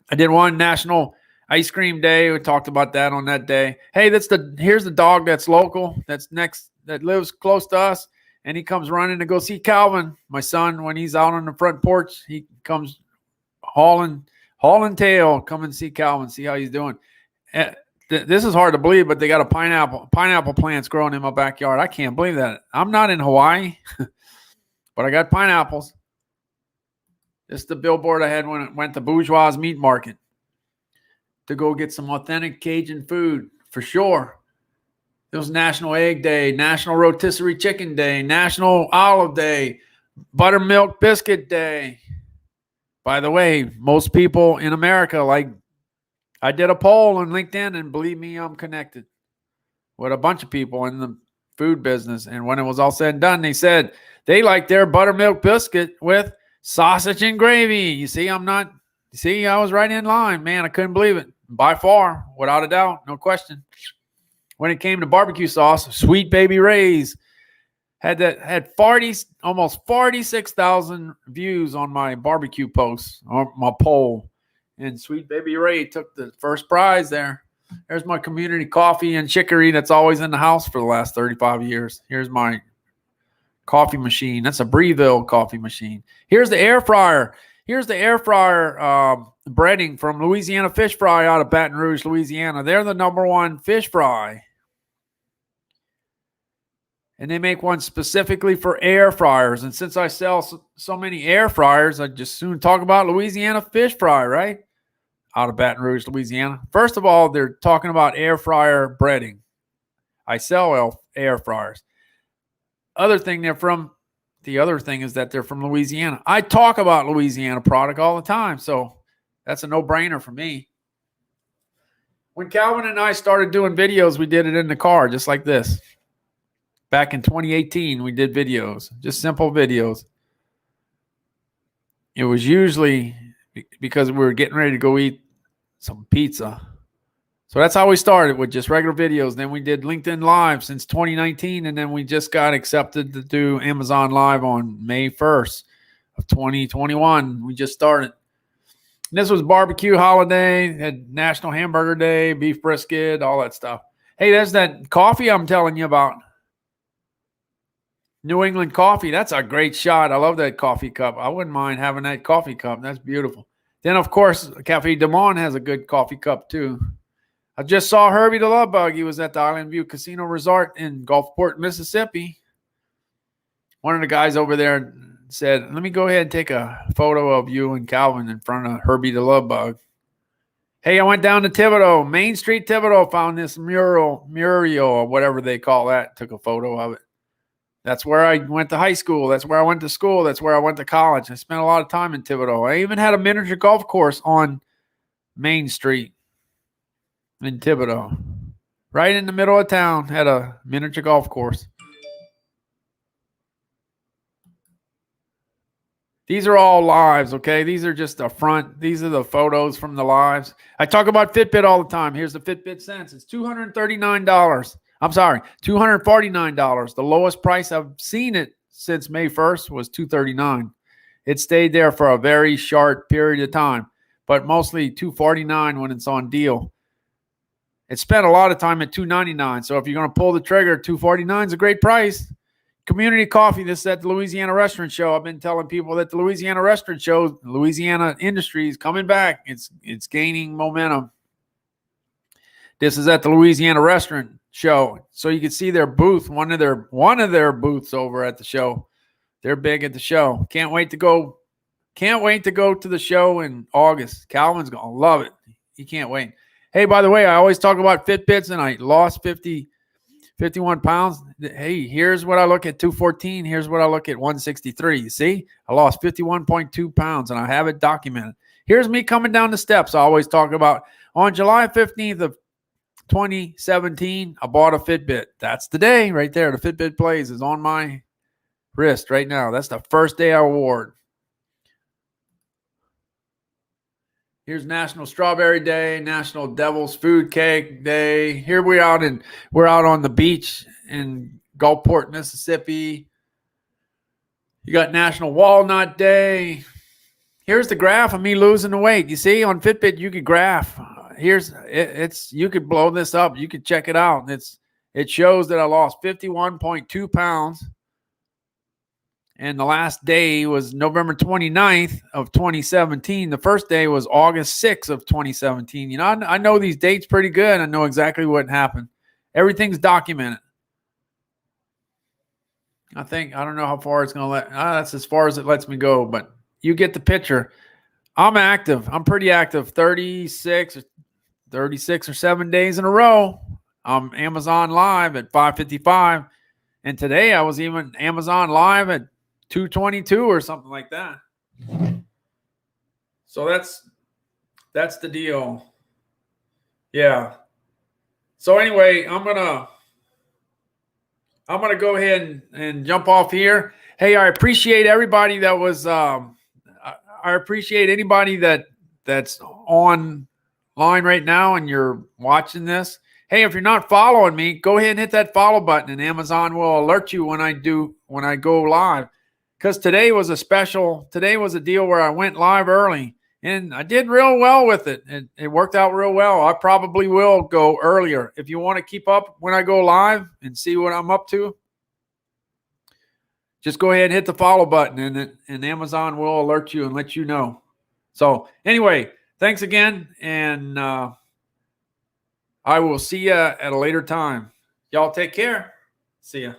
I did one National Ice Cream Day. We talked about that on that day. Hey, here's the dog that's local, that lives close to us, and he comes running to go see Calvin, my son. When he's out on the front porch, he comes hauling tail, come and see Calvin, see how he's doing. This is hard to believe, but they got a pineapple plants growing in my backyard. I can't believe that. I'm not in Hawaii, but I got pineapples. This is the billboard I had when it went to Bourgeois Meat Market to go get some authentic Cajun food, for sure. It was National Egg Day, National Rotisserie Chicken Day, National Olive Day, Buttermilk Biscuit Day. By the way, most people in America, I did a poll on LinkedIn, and believe me, I'm connected with a bunch of people in the food business. And when it was all said and done, they said they like their buttermilk biscuit with sausage and gravy. You see, I was right in line, man. I couldn't believe it. By far, without a doubt, no question. When it came to barbecue sauce, Sweet Baby Ray's had almost 46,000 views on my barbecue post, or my poll. And Sweet Baby Ray took the first prize there. There's my community coffee and chicory that's always in the house for the last 35 years. Here's my coffee machine. That's a Breville coffee machine. Here's the air fryer. Here's the air fryer breading from Louisiana Fish Fry out of Baton Rouge, Louisiana. They're the #1 fish fry. And they make one specifically for air fryers. And since I sell so many air fryers, I just soon talk about Louisiana Fish Fry, right? Out of Baton Rouge, Louisiana. First of all, they're talking about air fryer breading. I sell air fryers. The other thing is that they're from Louisiana. I talk about Louisiana product all the time, so that's a no-brainer for me. When Calvin and I started doing videos, we did it in the car, just like this. Back in 2018, we did videos, just simple videos. It was usually because we were getting ready to go eat some pizza. So that's how we started, with just regular videos. Then we did LinkedIn Live since 2019, and then we just got accepted to do Amazon Live on May 1st of 2021. We just started. And this was barbecue holiday, had National Hamburger Day, beef brisket, all that stuff. Hey, there's that coffee I'm telling you about. New England coffee. That's a great shot. I love that coffee cup. I wouldn't mind having that coffee cup. That's beautiful. Then, of course, Cafe Des Moines has a good coffee cup, too. I just saw Herbie the Love Bug. He was at the Island View Casino Resort in Gulfport, Mississippi. One of the guys over there said, let me go ahead and take a photo of you and Calvin in front of Herbie the Love Bug. Hey, I went down to Thibodaux, Main Street, Thibodaux, found this mural or whatever they call that, took a photo of it. That's where I went to high school. That's where I went to school. That's where I went to college. I spent a lot of time in Thibodaux. I even had a miniature golf course on Main Street in Thibodaux. Right in the middle of town, had a miniature golf course. These are all lives, okay? These are just the front. These are the photos from the lives. I talk about Fitbit all the time. Here's the Fitbit Sense. It's $239. I'm sorry, $249. The lowest price I've seen it since May 1st was $239. It stayed there for a very short period of time, but mostly $249 when it's on deal. It spent a lot of time at $299. So if you're going to pull the trigger, $249 is a great price. Community coffee. This is at the Louisiana Restaurant Show. I've been telling people that the Louisiana Restaurant Show, Louisiana industry is coming back. It's gaining momentum. This is at the Louisiana Restaurant Show, so you can see their booth, one of their booths over at the show. They're big at the show. Can't wait to go to the show in August. Calvin's gonna love it. He can't wait. Hey, by the way, I always talk about Fitbits, and I lost 51 pounds. Hey, here's what I look at 214. Here's what I look at 163. You see, I lost 51.2 pounds, and I have it documented. Here's me coming down the steps. I always talk about on July 15th of 2017, I bought a Fitbit. That's the day right there. The Fitbit Plays is on my wrist right now. That's the first day I wore it. Here's National Strawberry Day, National Devil's Food Cake Day. Here we're out on the beach in Gulfport, Mississippi. You got National Walnut Day. Here's the graph of me losing the weight. You see, on Fitbit you could graph. You could blow this up. You could check it out. It shows that I lost 51.2 pounds. And the last day was November 29th of 2017. The first day was August 6th of 2017. You know, I know these dates pretty good. I know exactly what happened. Everything's documented. I don't know how far it's going to that's as far as it lets me go, but you get the picture. I'm active. I'm pretty active. 36 or 7 days in a row. I'm Amazon Live at 5:55. And today I was even Amazon Live at 222 or something like that. So that's the deal. Yeah. So anyway, I'm gonna go ahead and jump off here. Hey, I appreciate everybody that was I appreciate anybody that's online right now and you're watching this. Hey, if you're not following me, go ahead and hit that follow button, and Amazon will alert you when I go live. Because today was a deal where I went live early, and I did real well with it. It worked out real well. I probably will go earlier. If you want to keep up when I go live and see what I'm up to, just go ahead and hit the follow button, and Amazon will alert you and let you know. So anyway, thanks again, and I will see you at a later time. Y'all take care. See ya.